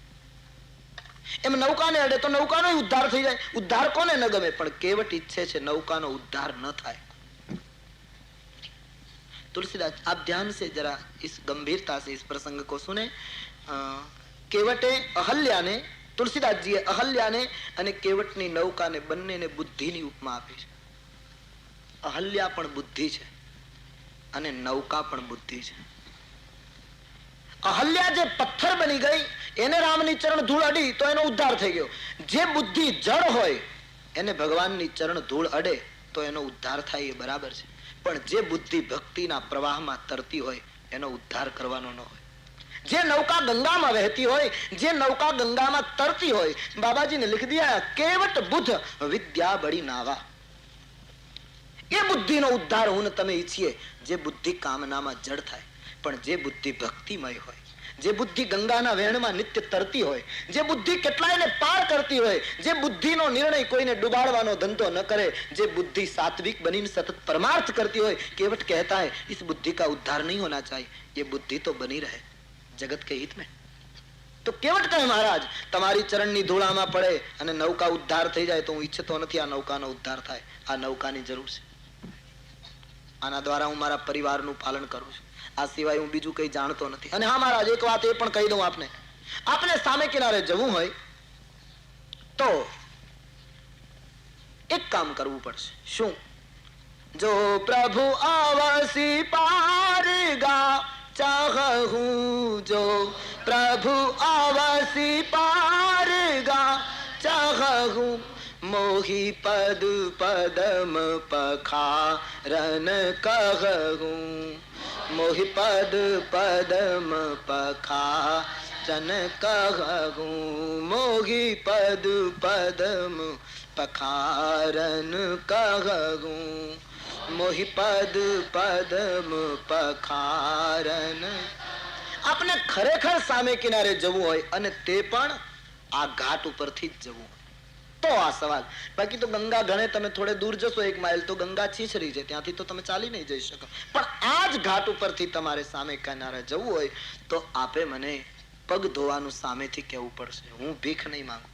એમ નૌકાને અડે તો નૌકાનો ઉદ્ધાર થઈ જાય. ઉદ્ધાર કોને ન ગમે, પણ કેવટ ઈચ્છે છે નૌકાનો ઉદ્ધાર ન થાય. तुलसीदास आप ध्यान से जरा इस गंभीरता से इस प्रसंग को सुने. केवटे अहल्या ने तुलसीदास जी अहल्या ने અને કેવટની નૌકાને બંનેને બુદ્ધિની ઉપમા આપી છે. અહલ્યા પણ બુદ્ધિ છે અને નૌકા પણ બુદ્ધિ છે. અહલ્યા જે પથ્થર બની ગઈ, એને રામની ચરણ ધૂળ અડી તો એનો ઉદ્ધાર થઈ ગયો. જે બુદ્ધિ જળ હોય એને ભગવાનની ચરણ ધૂળ અડે તો એનો ઉદ્ધાર થાય, એ બરાબર છે. પણ જે બુદ્ધિ ભક્તિના પ્રવાહમાં તરતી હોય એનો ઉદ્ધાર કરવાનો ન હોય. જે નૌકા ગંગામાં વહેતી હોય, જે નૌકા ગંગામાં તરતી હોય, બાબાજીને લીખી દિયા કેવટ બુદ્ધ વિદ્યા બડી નાવા. એ બુદ્ધિનો ઉદ્ધાર હું ને તમે ઈચ્છીએ, જે બુદ્ધિ કામનામાં જડ થાય. પણ જે બુદ્ધિ ભક્તિમય હોય, જે બુદ્ધિ ગંગાના વહેણમાં નિત્ય તરતી હોય, જે બુદ્ધિ કેટલાયને પાર કરતી હોય, જે બુદ્ધિનો નિર્ણય કોઈને ડુબાડવાનો ધંધો ન કરે, જે બુદ્ધિ સાત્વિક બનીને સતત પરમાર્થ કરતી હોય, કેવટ कहता है इस बुद्धि का उद्धार नहीं होना चाहिए, ये बुद्धि तो बनी रहे जगत के हित में. તો કેવટ કહે મહારાજ તમારી ચરણની ધૂળામાં પડે અને નૌકા ઉદ્ધાર થઈ જાય તો હું ઈચ્છતો નથી આ નૌકાનો ઉદ્ધાર થાય. આ નૌકાની જરૂર છે. આના દ્વારા હું મારા પરિવારનું પાલન કરું છું. આ સિવાય હું બીજું કઈ જાણતો નથી. અને હા મહારાજ, એક વાત એ પણ કહી દઉં આપને, આપને સામે કિનારે જવું હોય તો એક કામ કરવું પડશે. શું? જો પ્રભુ આવસી પારગા ચાહું, જો પ્રભુ આવસી પારગા ચાહું, મોહી પદ પદમ પખારન કહું, મોહી પદ પદમ પખારન કહું, મોહી પદ પદમ પખારન કહું, મોહી પદ પદમ પખારન. આપણે ખરેખર સામે કિનારે જવું હોય અને તે પણ આ ઘાટ ઉપરથી જ જવું તો આ સવાલ. બાકી તો ગંગા ઘણે તમે થોડે દૂર જશો 1 માઇલ તો ગંગા છીછરી છે, ત્યાંથી તો તમે ચાલી નહીં જઈ શકો. પણ આ જ ઘાટ ઉપરથી તમારે સામે કિનારે જવું હોય તો આપે મને પગ ધોવાનું સામેથી કહેવું પડશે. હું ભીખ નહીં માંગુ.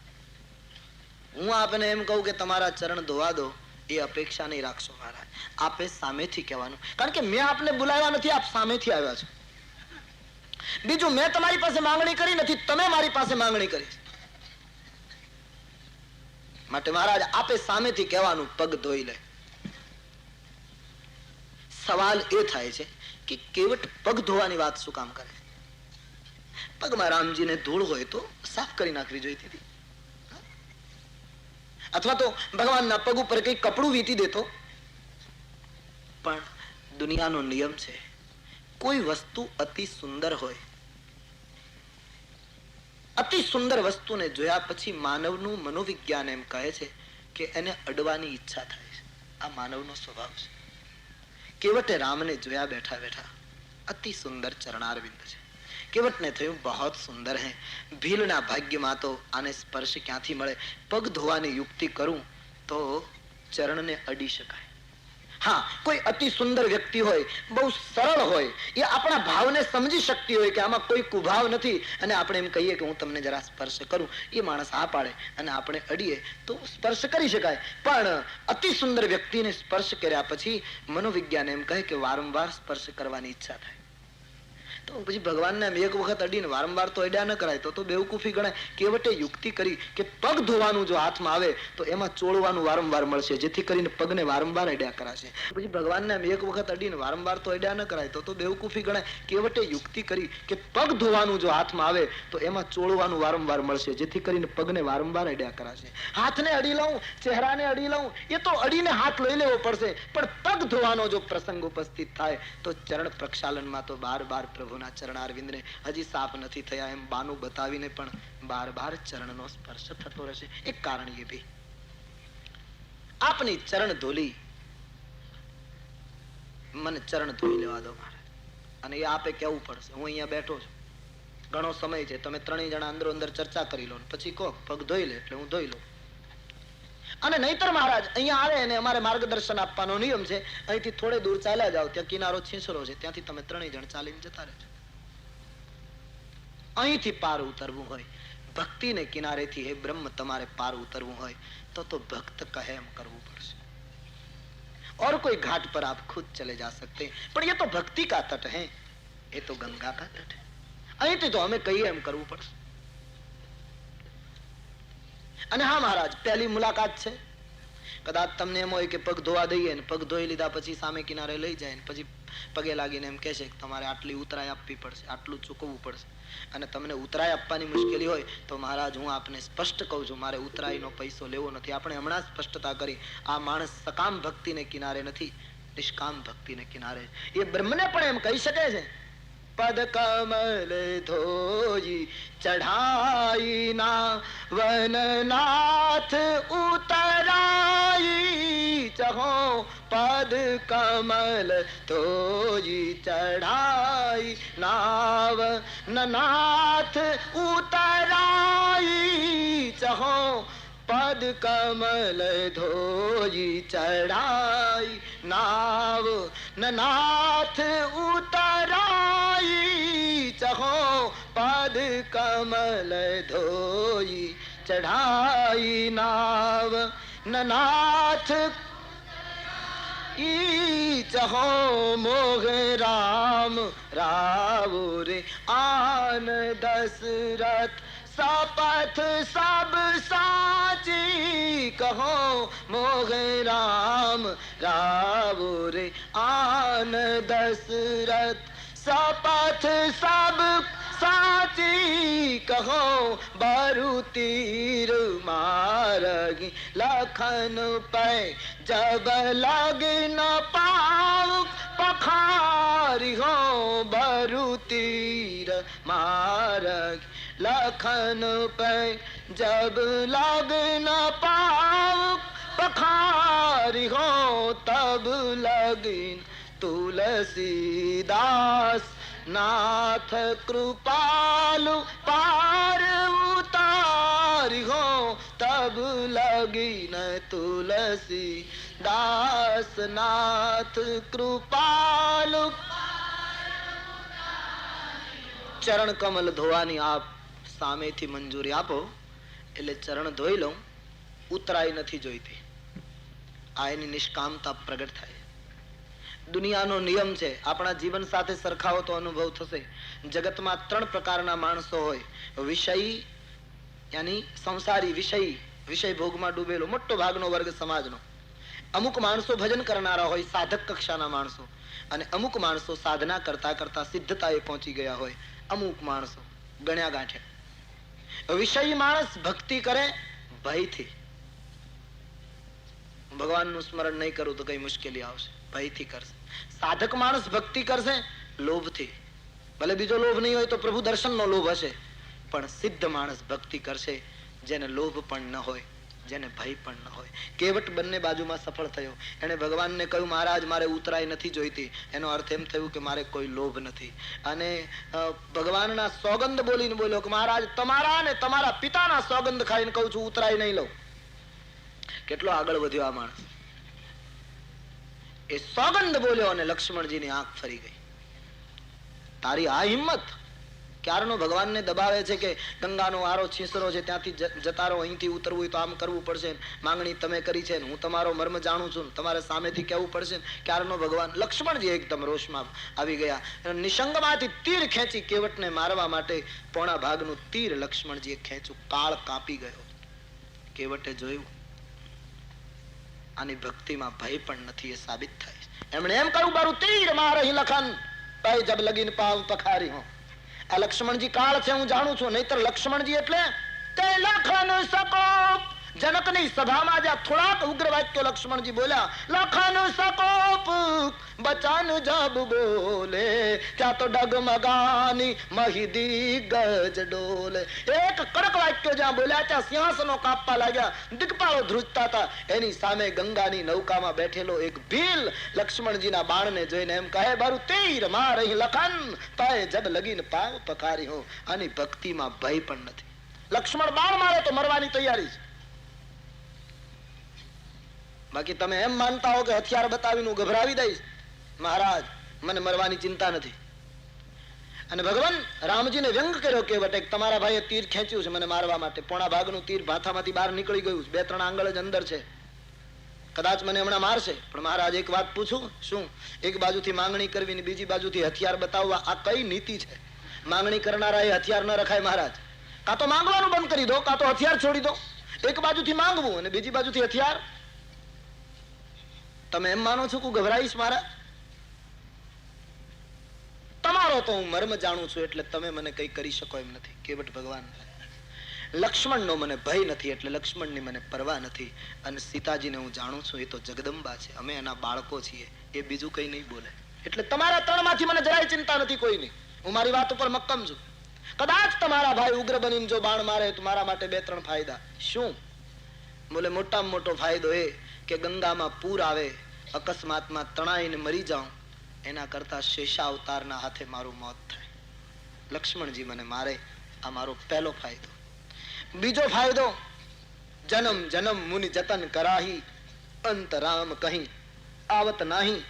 હું આપને એમ કહું કે તમારા ચરણ ધોવા દો, એ અપેક્ષા નહીં રાખશો મહારાજ. આપે સામેથી કહેવાનું, કારણ કે મેં આપને બોલાવ્યા નથી, આપ સામેથી આવ્યા છો. બીજું, મેં તમારી પાસે માંગણી કરી નથી, તમે મારી પાસે માંગણી કરી. માટે મહારાજ આપે સામેથી કહેવાનું પગ ધોઈ લે. સવાલ એ થાય છે કે કેવટ પગ ધોવાની વાત શું કામ કરે? પગમાં રામજીને ધૂળ હોય તો સાફ કરી નાખવી જોઈતી હતી, અથવા તો ભગવાનના પગ ઉપર કઈ કપડું વીતી દેતો. પણ દુનિયાનો નિયમ છે, કોઈ વસ્તુ અતિ સુંદર હોય, અતિ સુંદર વસ્તુને જોયા પછી માનવનું મનોવિજ્ઞાન એમ કહે છે કે એને અડવાની ઈચ્છા થાય છે. આ માનવનો સ્વભાવ છે. કેવટે રામને જોયા બેઠા બેઠા, અતિ સુંદર ચરણારવિંદ છે. કેવટને થયું બહોત સુંદર હે, ભીલના ભાગ્યમાં તો આને સ્પર્શ ક્યાંથી મળે? પગ ધોવાની યુક્તિ કરું તો ચરણને અડી શકાય. હા, કોઈ અતિ સુંદર વ્યક્તિ હોય, બહુ સરળ હોય, એ આપણા ભાવને સમજી શકતી હોય કે આમાં કોઈ કુભાવ નથી, અને આપણે એમ કહીએ કે હું તમને જરા સ્પર્શ કરું, એ માણસ આ પાડે અને આપણે અડીએ તો સ્પર્શ કરી શકાય. પણ અતિ સુંદર વ્યક્તિને સ્પર્શ કર્યા પછી મનોવિજ્ઞાન એમ કહે કે વારંવાર સ્પર્શ કરવાની ઈચ્છા થાય. તો પછી ભગવાનને એક વખત અડીને વારંવાર તો અડ્યા ન કરાય, તો બેવકૂફી ગણાય. કેવટે યુક્તિ કરી કે પગ ધોવાનું જો હાથમાં આવે તો એમાં ચોળવાનું વારંવાર મળશે, જેથી કરીને પગને વારંવાર અડ્યા કરાશે. પછી ભગવાનને એક વખત અડીને વારંવાર તો અડ્યા ન કરાય, તો બેવકૂફી ગણાય. કેવટે યુક્તિ કરી કે પગ ધોવાનું જો હાથમાં આવે તો એમાં ચોળવાનું વારંવાર મળશે, જેથી કરીને પગને વારંવાર અડ્યા કરાશે. હાથને અડી લઉં, ચહેરાને અડી લઉં, એ તો અડીને હાથ લઈ લેવો પડશે, પણ પગ ધોવાનો જો પ્રસંગ ઉપસ્થિત થાય તો ચરણ પ્રક્ષાલનમાં તો બાર બાર પ્રભુ ચરણારવિંદને હજી સાફ નથી થયા એમ બાનું બતાવીને પણ બાર બાર ચરણનો સ્પર્શ થતો રહેશે. એક કારણ એ ભી, આપની ચરણ ધોલી, મને ચરણ ધોઈ લેવા દો મારે, અને એ આપે કેવું પડશે. હું અહીંયા બેઠો છું, ઘણો સમય છે, તમે ત્રણેય જણા અંદરો અંદર ચર્ચા કરી લો, પછી કહો પગ ધોઈ લે એટલે હું ધોઈ લઉં. અને નહીતર મહારાજ અહીંયા આવે અને અમારે માર્ગદર્શન આપવાનો નિયમ છે, અહીંથી થોડે દૂર ચાલ્યા જાઓ, ત્યાં કિનારો છીછરો છે, ત્યાંથી તમે ત્રણેય જણ ચાલીને જતા રહેજો. અહીંથી પાર ઉતરવું હોય, ભક્તિને કિનારેથી હે બ્રહ્મ તમારે પાર ઉતરવું હોય તો ભક્ત કહે એમ કરવું પડશે. और कोई घाट पर आप खुद चले जा सकते हैं, पर ये तो भक्ति का तट है, ये तो गंगा का तट है. અહીંથી તો અમે કહીએ એમ કરવું પડશે. અને હા મહારાજ, પહેલી મુલાકાત છે, કદાચ તમને એમ હોય કે પગ ધોવા દઈએ ને પગ ધોઈ લીધા પછી સામે કિનારે લઈ જાય ને પછી પગે લાગીને એમ કહેશે કે તમારે આટલી ઉતરાઈ આપવી પડશે, આટલું ચૂકવવું પડશે, અને તમને ઉતરાઈ આપવાની મુશ્કેલી હોય તો મહારાજ હું આપને સ્પષ્ટ કહું છું, મારે ઉતરાઈનો પૈસો લેવો નથી. આપણે હમણાં સ્પષ્ટતા કરી, આ માણસ સકામ ભક્તિને કિનારે નથી, નિષ્કામ ભક્તિને કિનારે. એ બ્રહ્મને પણ એમ કહી શકે છે, પદ કમલ ધોઈ ચઢાઈ ના વનનાથ ઉતરાઈ ચહો, પદ કમલ ધોઈ ચઢાઈ નાવ નાથ ઉતરાઈ ચહો, પદ કમલ ધોઈ ચઢાઈ નાવ નાથ ઉતરાઈ ચહો, પદ કમલ ધોઈ ચઢાઈ નાવ નાથ ઈ ચહો, મોહ રામ રાવો રે આન દશરથ સપથ સબ સાચી કહો, મોહ રામ રાવો રે આન દશરથ સપથ સબ સાચી કહો, બરુ તીર મારગી લખન પै જબ લગન પાવ પખારી હો, બરુ તીર મારગી લખન પै જબ લગન પાવ પખારી હો, તબ લગન તુલસીદાસ નાથ કૃપાલુ પાર ઉતારી હો, તબ લગીન તુલસી દાસ નાથ કૃપાલુ. ચરણ કમલ ધોવાની આપ સામેથી મંજૂરી આપો એટલે ચરણ ધોઈ લઉં, ઉતરાઈ નથી જોઈતી. આ એની નિષ્કામતા પ્રગટ થાય. દુનિયાનો નિયમ છે, આપણા જીવન સાથે સરખાવો તો અનુભવ થશે. જગતમાં 3 પ્રકારના માણસો હોય, વિષયી યાની સંસારી, વિષય ભોગમાં ડૂબેલો મોટો ભાગનો વર્ગ સમાજનો. અમુક માણસો ભજન કરનારા હોય, સાધક કક્ષાના માણસો, અને અમુક માણસો સાધના કરતા કરતા સિદ્ધતાએ પહોંચી ગયા હોય. અમુક માણસો ગણ્યા ગાંઠ્યા. વિષયી માણસ ભક્તિ કરે ભયથી. ભગવાનનું સ્મરણ નહીં કરું તો કઈ મુશ્કેલી આવશે, ભયથી કરશે. સાધક માણસ ભક્તિ કરશે લોભથી. ભલે બીજો લોભ નહીં હોય તો પ્રભુ દર્શનનો લોભ હશે, પણ સિદ્ધ માણસ ભક્તિ કરશે જેને લોભ પણ ન હોય, જેને ભય પણ ન હોય. કેવટ બંને બાજુમાં સફળ થયો. એને ભગવાનને કહ્યું, મહારાજ મારે ઉતરાઈ નથી જોઈતી. એનો અર્થ એમ થયું કે મારે કોઈ લોભ નથી. અને ભગવાનના સોગંદ બોલીને બોલ્યો કે મહારાજ તમારા ને તમારા પિતાના સોગંદ ખાઈને કહું છું, ઉતરાઈ નહીં લઉં. કેટલો આગળ વધ્યો આ માણસ. એ સોગંદ બોલ્યો અને લક્ષ્મણજીની આંખ ફરી ગઈ. તારી આ હિંમત! ક્યારનો ભગવાનને દબાવે છે કે ગંગાનો આરો છીસરો છે, ત્યાંથી જતા રહો, અહીંથી ઉતરવું હોય તો આમ કરવું પડશે, માંગણી તમે કરી છે, હું તમારો મર્મ જાણું છું, તમારે સામેથી કહેવું પડશે. ક્યારનો ભગવાન લક્ષ્મણજી એકદમ રોષમાં આવી ગયા. નિશંગમાંથી તીર ખેંચી કેવટને મારવા માટે પોણા ભાગનું તીર લક્ષ્મણજીએ ખેંચ્યું. કાળ કાપી ગયો. કેવટે જોયું આની ભક્તિમાં ભય પણ નથી, એ સાબિત થાય. એમણે એમ કહ્યું, મારું તીર મારહી લખન પै જબ લગીન પાવ પખારી હો. આ લક્ષ્મણજી કાળ છે હું જાણું છું, નહીતર લક્ષ્મણજી એટલે તે લખન સકોપ. જનકની સભામાં જ્યાં થોડાક ઉગ્ર વાક્યો લક્ષ્મણજી બોલ્યા, લખન સકોપ બચન જબ બોલે, ત્યાં તો ડગમગાની મહિદી ગજ ડોલે. એક કડક વાક્યો જ્યાં બોલ્યા ત્યાં સિંહાસનો કાપવા લાગ્યા, દિગ્પાળો ધ્રુજતા હતા. એની સામે ગંગાની નૌકામાં બેઠેલો એક ભીલ લક્ષ્મણજીના બાણને જોઈને એમ કહે, બારું તીર મારહી લખન પै જબ લગીન પાવ પખારી હો. આની ભક્તિમાં ભય પણ નથી. લક્ષ્મણ બાણ મારે તો મરવાની તૈયારી છે. બાકી તમે એમ માનતા હો કે હથિયાર બતાવીને હું ગભરાવી દઈશ, મહારાજ મને મરવાની ચિંતા નથી. અને ભગવાન રામજીને વ્યંગ કર્યો કે વટે તમારા ભાઈએ તીર ખેંચ્યું છે મને મારવા માટે. પોણા ભાગનું તીર ભાથામાંથી બહાર નીકળી ગયું, 2-3 આંગળ જ અંદર છે. કદાચ મને હમણાં મારશે, પણ મહારાજ એક વાત પૂછું, શું એક બાજુથી માંગણી કરવી ને બીજી બાજુથી હથિયાર બતાવવા, આ કઈ નીતિ છે? માંગણી કરનારા એ હથિયાર ન રખાય મહારાજ. કાં તો માંગવાનું બંધ કરી દો, કાં તો હથિયાર છોડી દો. એક બાજુથી માંગવું અને બીજી બાજુથી હથિયાર. તમે એમ માનો છો કે ગભરાઈશ મારા? તમારો તો હું મર્મ જાણું છું એટલે તમે મને કઈ કરી શકો એમ નથી. કેવટ ભગવાન. લક્ષ્મણનો મને ભય નથી એટલે લક્ષ્મણની મને પરવા નથી. અને સીતાજીને હું જાણું છું એ તો જગદંબા છે, અમે એના બાળકો છીએ, એ બીજું કઈ નહીં બોલે. એટલે તમારા ત્રણમાંથી મને જરાય ચિંતા નથી કોઈની. હું મારી વાત ઉપર મક્કમ છું. કદાચ તમારા ભાઈ ઉગ્ર બનીને જો બાણ મારે તો મારા માટે 2-3 ફાયદા. શું? બોલે મોટામાં મોટો ફાયદો એ કે ગંગામાં પૂર આવે, અકસ્માતમાં તણાઈને મરી જાઉં એના કરતા શેષા અવતારના હાથે મારું મોત થાય. લક્ષ્મણજી મને મારે, આ મારો પહેલો ફાયદો. બીજો ફાયદો, જન્મ જન્મ મુનિ જતન કરાહી, અંત રામ કહી આવત નાહી.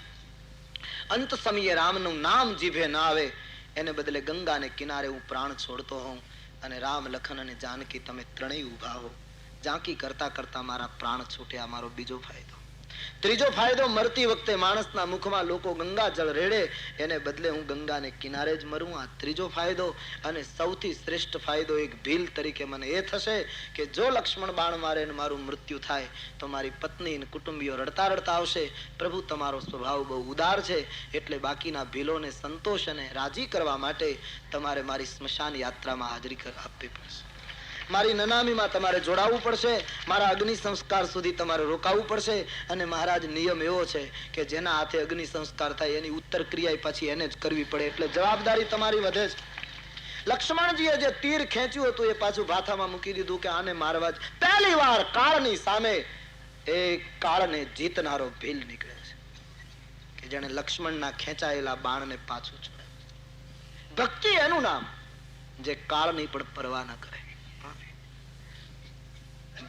અંત સમયે રામનું નામ જીભે ના આવે એને બદલે ગંગાને કિનારે હું પ્રાણ છોડતો હોઉં અને રામ લખન અને જાનકી તમે ત્રણેય ઉભા હો. જાંકી કરતા કરતા મારા પ્રાણ છૂટ્યા, મારો બીજો ફાયદો. ત્રીજો ફાયદો, મરતી વખતે માણસના મુખમાં લોકો ગંગા જળ રેડે એને બદલે હું ગંગાને કિનારે જ મરું. આ ત્રીજો ફાયદો. અને સૌથી શ્રેષ્ઠ ફાયદો એક ભીલ તરીકે મને એ થશે કે જો લક્ષ્મણ બાણ મારે ને મારું મૃત્યુ થાય તો મારી પત્ની અને કુટુંબીઓ રડતા રડતા આવશે, પ્રભુ તમારો સ્વભાવ બહુ ઉદાર છે એટલે બાકીના ભીલોને સંતોષ અને રાજી કરવા માટે તમારે મારી સ્મશાન યાત્રામાં હાજરી આપવી પડશે. મારી નનામીમાં તમારે જોડાવવું પડશે, મારા અગ્નિ સંસ્કાર સુધી તમારે રોકાવવું પડશે. અને મહારાજ નિયમ એવો છે કે જેના હાથે અગ્નિ સંસ્કાર થાય એની ઉત્તર ક્રિયા પછી એને જ કરવી પડે, એટલે જવાબદારી તમારી વધે છે. લક્ષ્મણજીએ જે તીર ખેંચ્યું હતું એ પાછું ભાથામાં મૂકી દીધું કે આને મારવા જ. પહેલી વાર કાળની સામે એ કાળને જીતનારો ભીલ નીકળે છે કે જેને લક્ષ્મણના ખેંચાયેલા બાણને પાછું છોડે. ભક્તિ એનું નામ જે કાળની પણ પરવા ન કરે.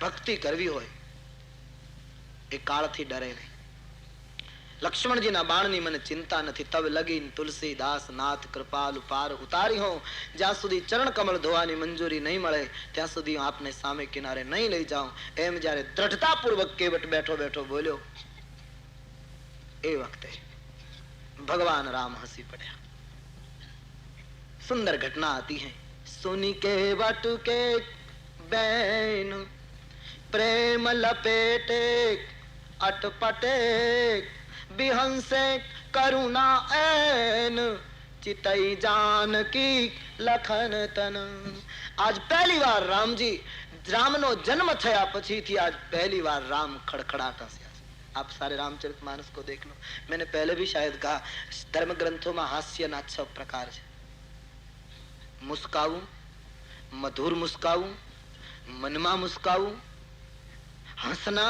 ભક્તિ કરવી હોય એ કાળથી ડરે નહીં. લક્ષ્મણજીના બાણની મને ચિંતા નથી. તબ લગીન તુલસીદાસ નાથ કૃપાલુ પાર ઉતારી હો. જ્યાં સુધી ચરણ કમળ ધોવાની મંજૂરી નહીં મળે ત્યાં સુધી હું આપને સામે કિનારે નહીં લઈ જાઉં. એમ જયારે દ્રઢતાપૂર્વક કેવટ બેઠો બેઠો બોલ્યો એ વખતે ભગવાન રામ હસી પડ્યા. સુંદર ઘટના આતી હૈ. સુની કેવટ કે बैन प्रेम लपेटे अटपटे बिहंसे करुणा ऐन चितई जानकी लखन तन. आज पहली बार रामजी रामनो जन्म थया पछीथी आज पहली बार राम खड़खड़ाता से. आप सारे रामचरितमानस को देख लो. मैंने पहले भी शायद कहा धर्म ग्रंथों में हास्य ना 6 प्रकार है. मुस्काવું, मधुर मुस्काવું, મનમાં મુસ્કાવું, હંસના,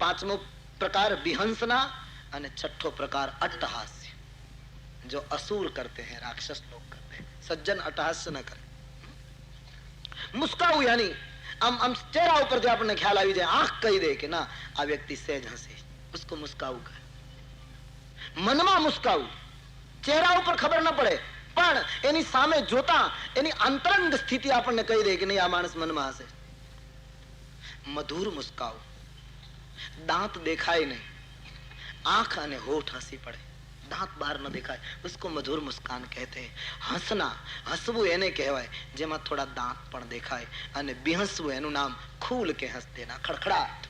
5મો પ્રકાર વિહંસના અને 6ठो प्रकार अट्टहास्य. जो असुर करते हैं, राक्षस लोग करते हैं, सज्जन अट्टहास्य न करे. मुस्काવું यानी આમ ચહેરા ઉપરથી આપણને ખ્યાલ આવી જાય, આંખ કહી દે કે ના આ વ્યક્તિ સહેજ હસે, उसको મુસ્કાવું કહે. મનમાં મુસ્કાવું, ચહેરા ઉપર ખબર ન પડે પણ એની સામે જોતા એની અંતરંગ સ્થિતિ આપણને કહી દે કે નહીં આ માણસ મનમાં હશે. મધુર મુસ્કાવું, દાંત દેખાય નહીં, આંખ અને હોઠ હસી પડે, દાંત બહાર ન દેખાય, उसको મધુર મુસ્કાન કહેતે. હસના, હસવું એને કહેવાય જેમાં થોડા દાંત પણ દેખાય. અને બિહસવું એનું નામ ખુલ કે હસ દેના, ખડખડાટ,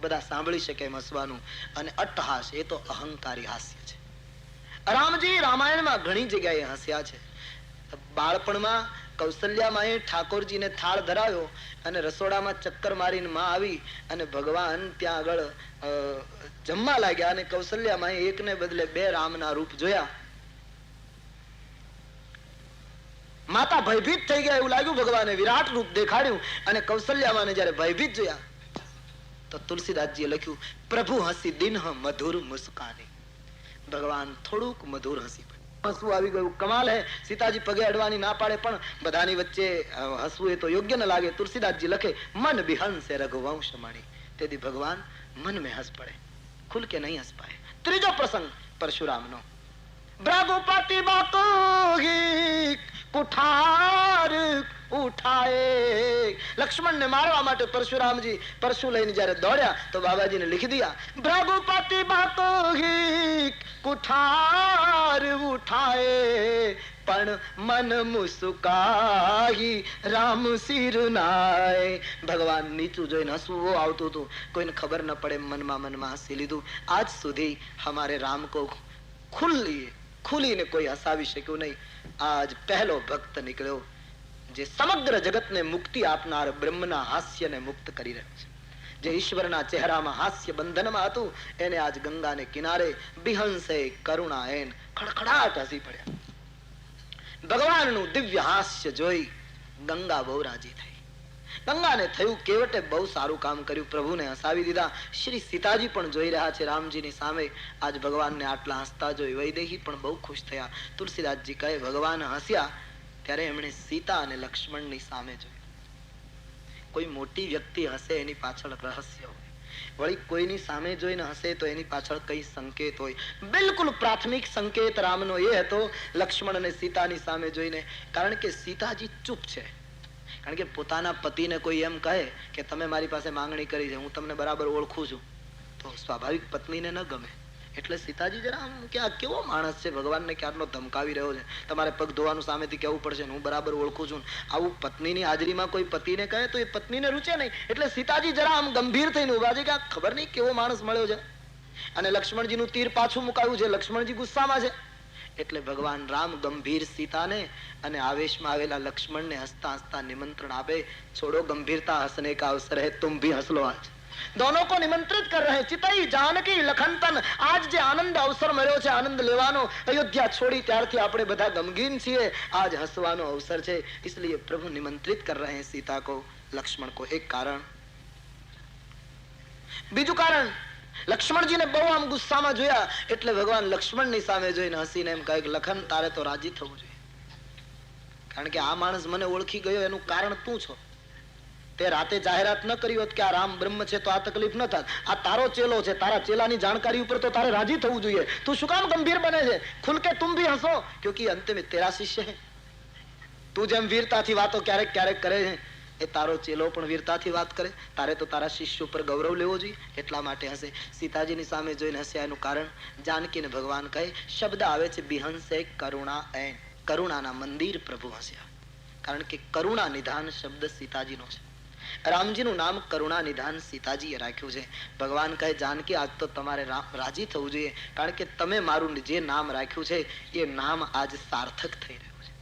બધા સાંભળી શકે એમ હસવાનું. અને અટ્ટહાસ એ તો અહંકારી હાસ્ય છે. રામજી રામાયણમાં ઘણી જગ્યાએ હસ્યા છે. બાળપણમાં કૌશલ્યામાં ઠાકોરજીને થાળ ધરાવ્યો અને રસોડામાં ચક્કર મારીને માં આવી અને ભગવાન ત્યાં આગળ જમવા લાગ્યા અને કૌશલ્યામાં એકને બદલે 2 રામના રૂપ જોયા. માતા ભયભીત થઈ ગયા એવું લાગ્યું. ભગવાને વિરાટ રૂપ દેખાડ્યું અને કૌશલ્યામાં જયારે ભયભીત જોયા તો તુલસીદાસજીએ લખ્યું પ્રભુ હસી દિન મધુર મુસ્કાની. ભગવાન થોડુંક મધુર હસી પડે, હસવું આવી ગયું. કમાલ હે. સીતાજી પગે અડવાની ના પાડે પણ બધાની વચ્ચે હસવું એ તો યોગ્ય ન લાગે. તુલસીદાસજી લખે મન બિહંસે રઘુવંશ મણી. તેથી ભગવાન મન में હસ પડે, खुल के नहीं हंस पाए. ત્રીજો પ્રસંગ પરશુરામનો. ભૃગુપતિ બાકી કુઠાર ઉઠાए. લક્ષ્મણને મારવા માટે પરશુરામજી પરશુ લઈને જયારે દોડ્યા તો બાબાજીને લીખી દિયા ભૃગુપતિ બાકી कुठार उठाए પણ મન મુસ્કાઈ રામ સિરનાય. ભગવાન નીચું જોઈને હસવું આવતું હતું, કોઈને ખબર ન પડે, મનમાં હસી લીધું. આજ સુધી હમારે રામ કો ખુલીને કોઈ હસાવી શક્યું નહીં. આજ પહેલો ભક્ત નીકળ્યો જે સમગ્ર જગતને મુક્તિ આપનાર બ્રહ્મના હાસ્યને મુક્ત કરી રહ્યો છે, જે ઈશ્વરના ચહેરામાં હાસ્ય બંધનમાં હતું, એને આજ ગંગાને કિનારે બિહંસે કરુણા એન ખડખડાટ હસી પડ્યા. ભગવાનનું દિવ્ય હાસ્ય જોઈ ગંગા બહુ રાજી થઈ. ગંગાને થયું કેવટે બહુ સારું કામ કર્યું, પ્રભુને હસાવી દીધા. શ્રી સીતાજી પણ જોઈ રહ્યા છે રામજીની સામે. આજ ભગવાનને આટલા હસતા જોઈ વૈદેહી પણ બહુ ખુશ થયા. તુલસીદાસજી કહે ભગવાન હસ્યા ત્યારે એમણે સીતા અને લક્ષ્મણની સામે જોયું. કોઈ મોટી વ્યક્તિ હસે એની પાછળ રહસ્ય હોય, વળી કોઈની સામે જોઈને હસે તો એની પાછળ કઈ સંકેત હોય. બિલકુલ પ્રાથમિક સંકેત રામનો એ હતો લક્ષ્મણ અને સીતાની સામે જોઈને. કારણ કે સીતાજી ચૂપ છે. કારણ કે પોતાના પતિને કોઈ એમ કહે કે તમે મારી પાસે માંગણી કરી છે, હું તમને બરાબર ઓળખું છું, તો સ્વાભાવિક પત્નીને ન ગમે. એટલે સીતાજી જરા આમ કે આ કેવો માણસ છે, ભગવાનને ક્યારનો ધમકાવી રહ્યો છે, તમારે પગ ધોવાનું સામેથી કહેવું પડશે, હું બરાબર ઓળખું છું. આવું પત્નીની હાજરીમાં કોઈ પતિને કહે તો એ પત્નીને રૂચે નહીં. એટલે સીતાજી જરા આમ ગંભીર થઈને ઉભા છે કે આ ખબર નહીં કેવો માણસ મળ્યો છે. અને લક્ષ્મણજીનું તીર પાછું મુકાયું છે, લક્ષ્મણજી ગુસ્સામાં છે. એટલે ભગવાન રામ ગંભીર સીતાને અને આવેશમાં આવેલા લક્ષ્મણને હસતા હસતા નિમંત્રણ આપે, છોડો ગંભीरता, हंसने का अवसर है, तुम भी हंस लो. आज दोनों को निमंत्रित कर रहे हैं. चितई जानकी लखनतन, आज જે આનંદ અવસર મળ્યો છે આનંદ લેવાનો, અયોધ્યા છોડી ત્યારથી આપણે બધા ગમગીન છીએ, આજ હસવાનો અવસર છે, इसलिए प्रभु निमंत्रित कर रहे हैं सीता को, लक्ष्मण को. એક કારણ. બીજું કારણ, લક્ષ્મણજીને બહુ આમ ગુસ્સામાં જોયા એટલે ભગવાન લક્ષ્મણની સામે જોઈને હસીને એમ કહે કે લખન તારે તો રાજી થવું જોઈએ, કારણ કે આ માણસ મને ઓળખી ગયો એનું કારણ તું છો. તે રાતે જાહેરાત ન કરી હોત કે આ રામ બ્રહ્મ છે તો આ તકલીફ ન થાત. આ તારો ચેલો છે, તારા ચેલાની જાણકારી ઉપર તો તારે રાજી થવું જોઈએ. તું શું કામ ગંભીર બને છે? ખુલ કે તુમ ભી હસો, ક્યોંકि અંત में तेरा शिष्य है. તું જેમ વીરતાથી વાતો ક્યારેક ક્યારેક કરે છે, એ તારો ચેલો પણ વીરતાથી વાત કરે. તારે તો તારા શિષ્ય ઉપર ગૌરવ લેવો જોઈએ, એટલા માટે હશે. સીતાજીની સામે જોઈને હસ્યા એનું કારણ જાનકીને ભગવાન કહે, શબ્દ આવે છે બિહંસે કરુણા એન, કરુણાના મંદિર પ્રભુ હસ્યા. કારણ કે કરુણા નિધાન શબ્દ સીતાજીનો છે. રામજીનું નામ કરુણા નિધાન સીતાજીએ રાખ્યું છે. ભગવાન કહે જાનકી આજ તો તમારે રાજી થવું જોઈએ, કારણ કે તમે મારું જે નામ રાખ્યું છે એ નામ આજ સાર્થક થઈ રહ્યું છે.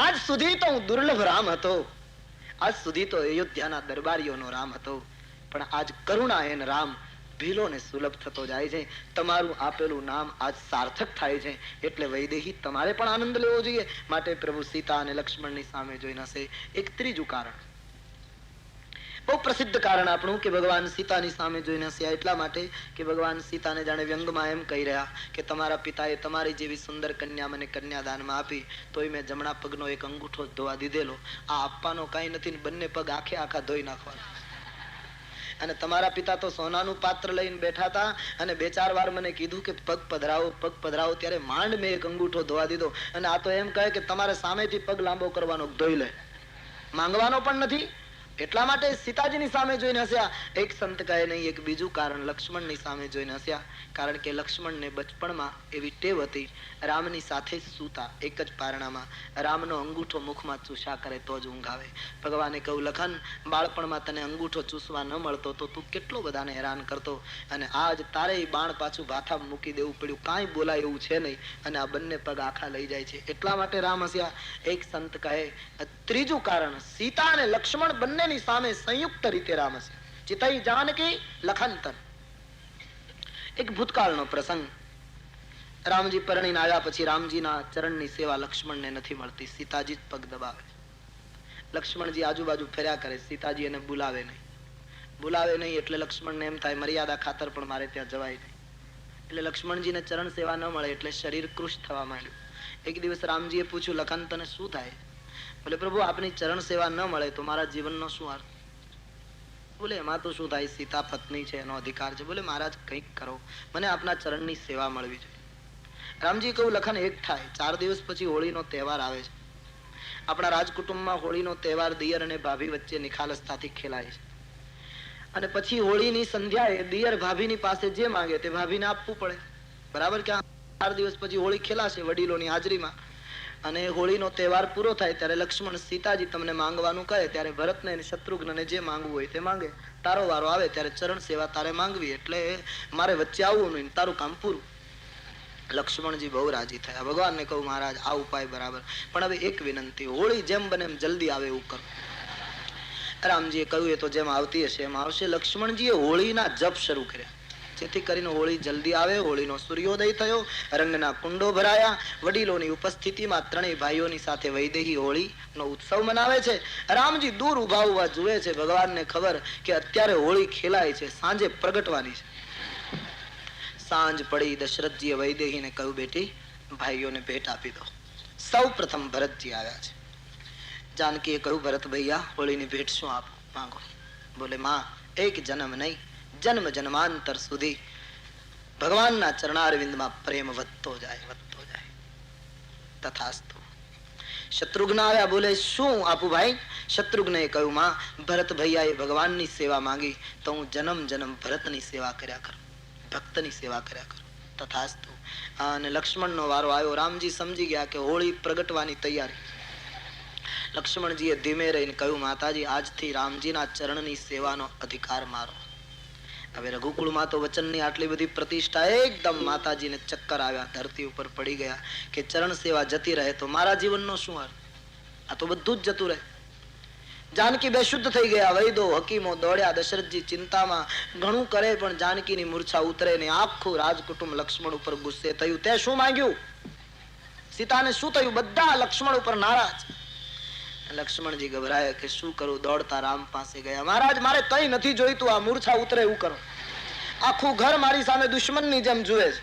આજ સુધી તો હું દુર્લભ રામ હતો, આજ સુધી તો અયોધ્યાના દરબારીઓનો રામ હતો, પણ આજ કરુણા એન રામ ભીલો ને સુલભ થતો જાય છે. તમારું આપેલું નામ આજ સાર્થક થાય છે, એટલે વૈદેહી તમારે પણ આનંદ લેવો જોઈએ. માટે પ્રભુ સીતા અને લક્ષ્મણની સામે જોઈને હશે. એક ત્રીજું કારણ, બહુ પ્રસિદ્ધ કારણ આપણું, કે ભગવાન સીતાની સામે જોઈને હસ્યા એટલા માટે કે ભગવાન સીતાને જાણે વ્યંગમાં એમ કહી રહ્યા કે તમારા પિતાએ તમારી જેવી સુંદર કન્યા મને કન્યાદાનમાં આપી, તોય મેં જમણા પગનો એક અંગૂઠો ધોવા દીધેલો. આ આપવાનો કાંઈ નથી, બંને પગ આખે આખા ધોઈ નાખવાના. અને તમારા પિતા તો સોનાનું પાત્ર લઈને બેઠા હતા અને 2-4 વાર મને કીધું કે પગ પધરાવો, ત્યારે માંડ મેં એક અંગૂઠો ધોવા દીધો. અને આ તો એમ કહે કે તમારે સામેથી પગ લાંબો કરવાનો, ધોઈ લે, માંગવાનો પણ નથી. એટલા માટે સીતાજીની સામે જોઈને હસ્યા. એક સંત કહે નહીં, એક બીજું કારણ લક્ષ્મણની સામે જોઈને હસ્યા. કારણ કે લક્ષ્મણને બચપણમાં એવી ટેવ હતી, રામની સાથે સૂતા એક જ પારણામાં, રામનો અંગૂઠો મુખમાં ચૂસા કરે તો જ ઊંઘ આવે. ભગવાને કહ્યું લખન, બાળપણમાં તને અંગૂઠો ચૂસવા ન મળતો તો તું કેટલો બધાને હેરાન કરતો, અને આજ તારે બાણ પાછું ભાથા મૂકી દેવું પડ્યું, કાંઈ બોલાય એવું છે નહીં, અને આ બંને પગ આખા લઈ જાય છે. એટલા માટે રામ હસ્યા. એક સંત કહે ત્રીજું કારણ, સીતા અને લક્ષ્મણ બંનેની સામે સંયુક્ત રીતે રામ હસ્યા. ચિતઈ જાનકી લખનતન. એક ભૂતકાળનો પ્રસંગ, રામજી પરણીને આવ્યા પછી રામજીના ચરણની સેવા લક્ષ્મણને નથી મળતી. સીતાજી જ પગ દબાવે. લક્ષ્મણજી આજુબાજુ ફર્યા કરે, સીતાજી એને બોલાવે નહીં. એટલે લક્ષ્મણને એમ થાય મર્યાદા ખાતર પણ મારે ત્યાં જવાય નહીં. એટલે લક્ષ્મણજીને ચરણ સેવા ન મળે એટલે શરીર કૃશ થવા માંડ્યું. એક દિવસ રામજીએ પૂછ્યું, લખન તને શું થાય? બોલે પ્રભુ આપની ચરણ સેવા ન મળે તો મારા જીવનનો શું અર્થ? બોલે એમાં તો શું થાય, સીતા પત્ની છે, એનો અધિકાર છે. બોલે મહારાજ કંઈક કરો, મને આપના ચરણની સેવા મળવી જોઈએ. રામજી કહ્યું લખન એક થાય, 4 દિવસ પછી હોળીનો તહેવાર આવે છે. આપણા રાજકુટુંબમાં હોળીનો તહેવાર દિયર અને ભાભી વચ્ચે નિખાલસતાથી ખેલાય છે. અને પછી હોળીની સંધ્યાએ દિયર ભાભીની પાસે જે માંગે તે ભાભીને આપવું પડે, બરાબર? કે 4 દિવસ પછી હોળી ખેલાશે વડીલોની હાજરીમાં. અને હોળીનો તહેવાર પૂરો થાય ત્યારે લક્ષ્મણ સીતાજી તમને માંગવાનું કહે ત્યારે ભરતને અને શત્રુઘ્નને જે માંગવું હોય તે માંગે. તારો વારો આવે ત્યારે ચરણ સેવા તારે માંગવી, એટલે મારે વચ્ચે આવવું નહીં, તારું કામ પૂરું. લક્ષ્મણજી બહુ રાજી થયા. ભગવાનને કહું મહારાજ આ ઉપાય બરાબર, પણ હવે એક વિનંતી, હોળી જેમ બને એમ જલ્દી આવે એવું કરો. રામજીએ કહ્યું એ તો જેમ આવતી હશે એમ આવશે. લક્ષ્મણજીએ હોળીના જપ શરૂ કર્યા, જેથી કરીને હોળી જલ્દી આવે. હોળીનો સૂર્યોદય થયો, રંગના કુંડો ભરાયા. વડીલોની ઉપસ્થિતિમાં ત્રણેય ભાઈઓની સાથે વૈદેહી હોળીનો ઉત્સવ મનાવે છે. રામજી દૂર ઉભા ઉભા જુએ છે. ભગવાનને ખબર કે અત્યારે હોળી ખેલાય છે, સાંજે પ્રગટવાની છે. સાંજ પડી, દશરથજીએ વૈદેહીને કહ્યું બેટી ભાઈઓને ભેટ આપી દો. સૌ પ્રથમ ભરતજી આવ્યા છે. જાનકીએ કહ્યું ભરત ભૈયા હોળીની ભેટ શું આપો, માંગો. બોલે માં એક જન્મ નહીં, જન્મ જન્માંતર સુધી ભગવાનના ચરણારવિંદમાં પ્રેમ વધતો જાય, વધતો જાય. તથાસ્તુ. શત્રુઘ્ન આવ્યા, બોલે શું આપું ભાઈ? શત્રુઘ્નએ કહ્યું માં ભરત ભૈયાએ ભગવાનની સેવા માંગી તો હું જન્મ જન્મ ભરતની સેવા કર્યા કરું, ભક્તની સેવા કર્યા કરું. તથાસ્તુ. અને લક્ષ્મણનો વારો આવ્યો. રામજી સમજી ગયા કે હોળી પ્રગટવાની તૈયારી. લક્ષ્મણજીએ ધીમે રહીને કહ્યું માતાજી આજથી રામજીના ચરણની સેવાનો અધિકાર મારો. હવે રઘુકુળમાં તો વચનની આટલી બધી પ્રતિષ્ઠા, એકદમ માતાજીને ચક્કર આવ્યા, ધરતી ઉપર પડી ગયા કે ચરણ સેવા જતી રહે તો મારા જીવનનો શું અર્થ? આ તો બધું જ જતું રહે. જાનકી બેશુદ્ધ થઈ ગયા. વૈદો હકીમો દોડ્યા. દશરથજી ચિંતામાં ઘણું કરે પણ જાનકીની મૂર્છા ઉતરે ને આખું રાજકુટુંબ લક્ષ્મણ ઉપર ગુસ્સે થયું. તે શું માંગ્યું? સીતાને શું થયું? બધા લક્ષ્મણ ઉપર નારાજ. લક્ષ્મણજી ગભરાયા કે શું કરું? દોડતા રામ પાસે ગયા. મહારાજ મારે કઈ નથી જોઈતું, આ મૂર્છા ઉતરે એવું કરો. આખું ઘર મારી સામે દુશ્મનની જેમ જુએ છે.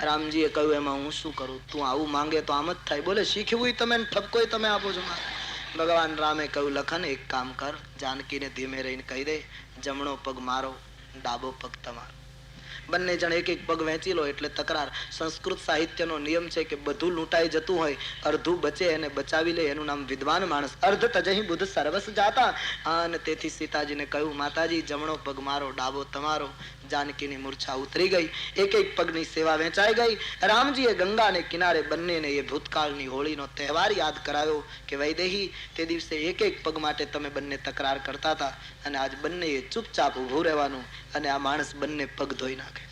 રામજીએ કહ્યું એમાં હું શું કરું? તું આવું માંગે તો આમ જ થાય. બોલે શીખવું તમે ઠપકો તમે આપો છો. ભગવાન રામે કહ્યું લખન એક કામ કર, જાનકીને ધીમે રહીને કહી દે જમણો પગ મારો, ડાબો પગ તમારો. બંને જણ એક એક પગ વેચી લો એટલે તકરાર. સંસ્કૃત સાહિત્યનો નિયમ છે કે બધું લૂંટાઈ જતું હોય, અર્ધું બચે એને બચાવી લે, એનું નામ વિદ્વાન માણસ. અર્ધ તજહી બુદ્ધ સર્વસ જાતા. અને તેથી સીતાજીને કહ્યું માતાજી જમણો પગ મારો, ડાબો તમારો. જાનકીની મૂર્છા ઉતરી ગઈ. એક એક પગની સેવા વેચાઈ ગઈ. રામજીએ ગંગાને કિનારે બંનેને એ ભૂતકાળની હોળીનો તહેવાર યાદ કરાવ્યો કે વૈદેહી તે દિવસે એક એક પગ માટે તમે બંને તકરાર કરતા હતા અને આજ બંનેએ ચૂપચાપ ઊભું રહેવાનું અને આ માણસ બંને પગ ધોઈ નાખે.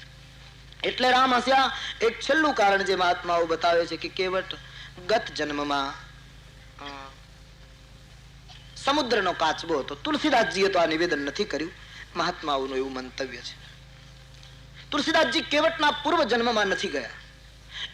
એટલે રામ હસ્યા. એક છેલ્લું કારણ જે મહાત્માઓ બતાવે છે કે કેવટ ગત જન્મમાં સમુદ્રનો કાચબો હતો. તુલસીદાસજીએ તો આ નિવેદન નથી કર્યું, મહાત્માઓનું એવું મંતવ્ય છે. તુલસીદાસજી કેવટના પૂર્વ જન્મમાં નથી ગયા.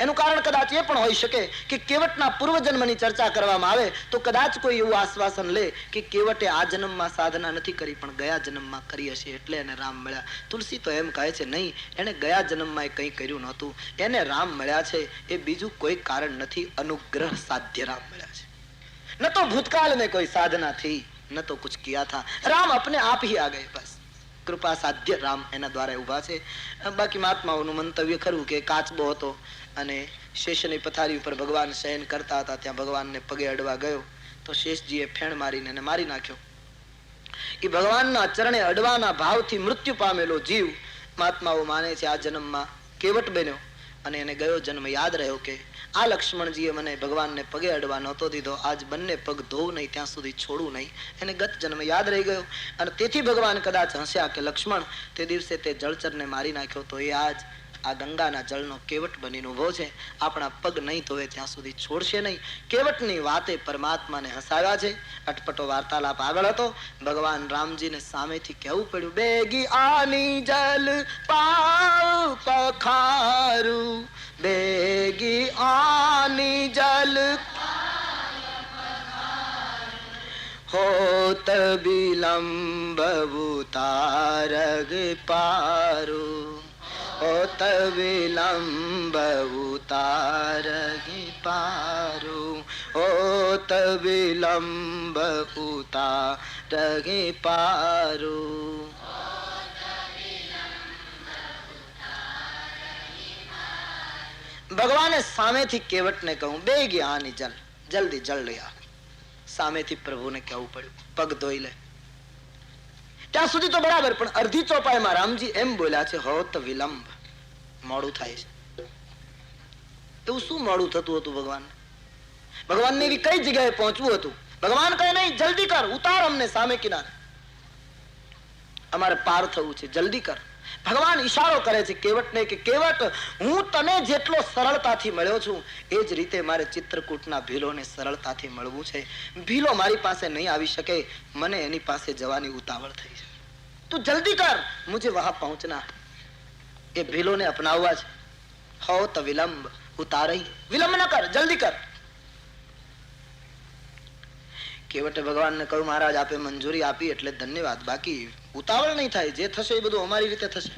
એનું કારણ કદાચ એ પણ હોઈ શકે કે કેવટના પૂર્વ જન્મની ચર્ચા કરવામાં આવે તો કદાચ કોઈ એવું આશ્વાસન લે કે કેવટે આ જન્મમાં સાધના નથી કરી પણ ગયા જન્મમાં કરી હશે એટલે એને રામ મળ્યા. તુલસી તો એમ કહે છે નહીં, એને ગયા જન્મમાં કંઈ કર્યું નહોતું, એને રામ મળ્યા છે એ બીજું કોઈ કારણ નથી, અનુગ્રહ સાધ્ય રામ મળ્યા છે. ન તો ભૂતકાળ में कोई साधना थी, न तो कुछ किया था, राम अपने आप ही आ गए. बस કૃપા સાધ્ય રામ એના દ્વારા ઉભા છે. બાકી મહાત્માઓનું મંતવ્ય ખરું કે કાચબો હતો અને શેષની પથારી ઉપર ભગવાન શયન કરતા હતા, ત્યાં ભગવાનને પગે અડવા ગયો તો શેષજીએ ફેણ મારીને એને મારી નાખ્યો. એ ભગવાનના ચરણે અડવાના ભાવથી મૃત્યુ પામેલો જીવ મહાત્માઓ માને છે આ જન્મમાં કેવટ બન્યો અને એને ગયો જન્મ યાદ રહ્યો કે આ લક્ષ્મણજીએ મને ભગવાનને પગે અડવા નહોતો દીધો, આજ બંને પગ ધોવું નહીં ત્યાં સુધી છોડવું નહીં. એને ગત જન્મ યાદ રહી ગયો અને તેથી ભગવાન કદાચ હસ્યા કે લક્ષ્મણ તે દિવસે તે જળચરને મારી નાખ્યો તો એ આજ આ ગંગાના જળનો કેવટ બનીને ઉભો છે. આપણા પગ નહીં ધોવે ત્યાં સુધી છોડશે નહીં. કેવટની વાતે પરમાત્માને હસાવ્યા છે. અટપટો વાર્તાલાપ આગળ હતો. ભગવાન રામજીને સામેથી કહેવું પડ્યું બેગી આની જલ પાવ પખારું, બેગી આની જલ હોત વિલંબ ઉતારગ પારું, હોત વિલંબ ઉતારગ પારું, હોત વિલંબ ઉતારગ પારું. ભગવાને સામેથી કેવટને કહું બે ગયા આની જલ, જલ્દી જળ લઈ આવ. સામેથી પ્રભુને કહેવું પડ્યું પગ ધોઈ લે. ત્યાં સુધી તો બરાબર, પણ અડધી ચોપાઈમાં રામજી એમ બોલ્યા છે હોત વિલંબ, મોડું થાય છે. એવું શું મોડું થતું હતું ભગવાન? ભગવાનને એવી કઈ જગ્યાએ પહોંચવું હતું. ભગવાન કહે નહીં, જલ્દી કર, ઉતાર અમને સામે કિનારે, અમારે પાર થવું છે, જલ્દી કર. ભગવાન ઈશારો કરે છે કેવટને કે કેવટ, હું તને જેટલો સરળતાથી મળ્યો છું એ જ રીતે મારે ચિત્રકૂટના ભીલોને સરળતાથી મળવું છે. ભીલો મારી પાસે નહીં આવી શકે, મને એની પાસે જવાની ઉતાવળ થઈ છે. તું જલ્દી કર, મુझे વહાં પહોંચના. એ ભીલોને અપનાવવા છે. હો તો વિલંબ ઉતારઈ, વિલંબ ન કર, જલ્દી કર. કેવટે ભગવાનને કહ્યું, મહારાજ આપે મંજૂરી આપી એટલે ધન્યવાદ, બાકી ઉતાવળ નહીં થાય, જે થશે એ બધું અમારી રીતે થશે.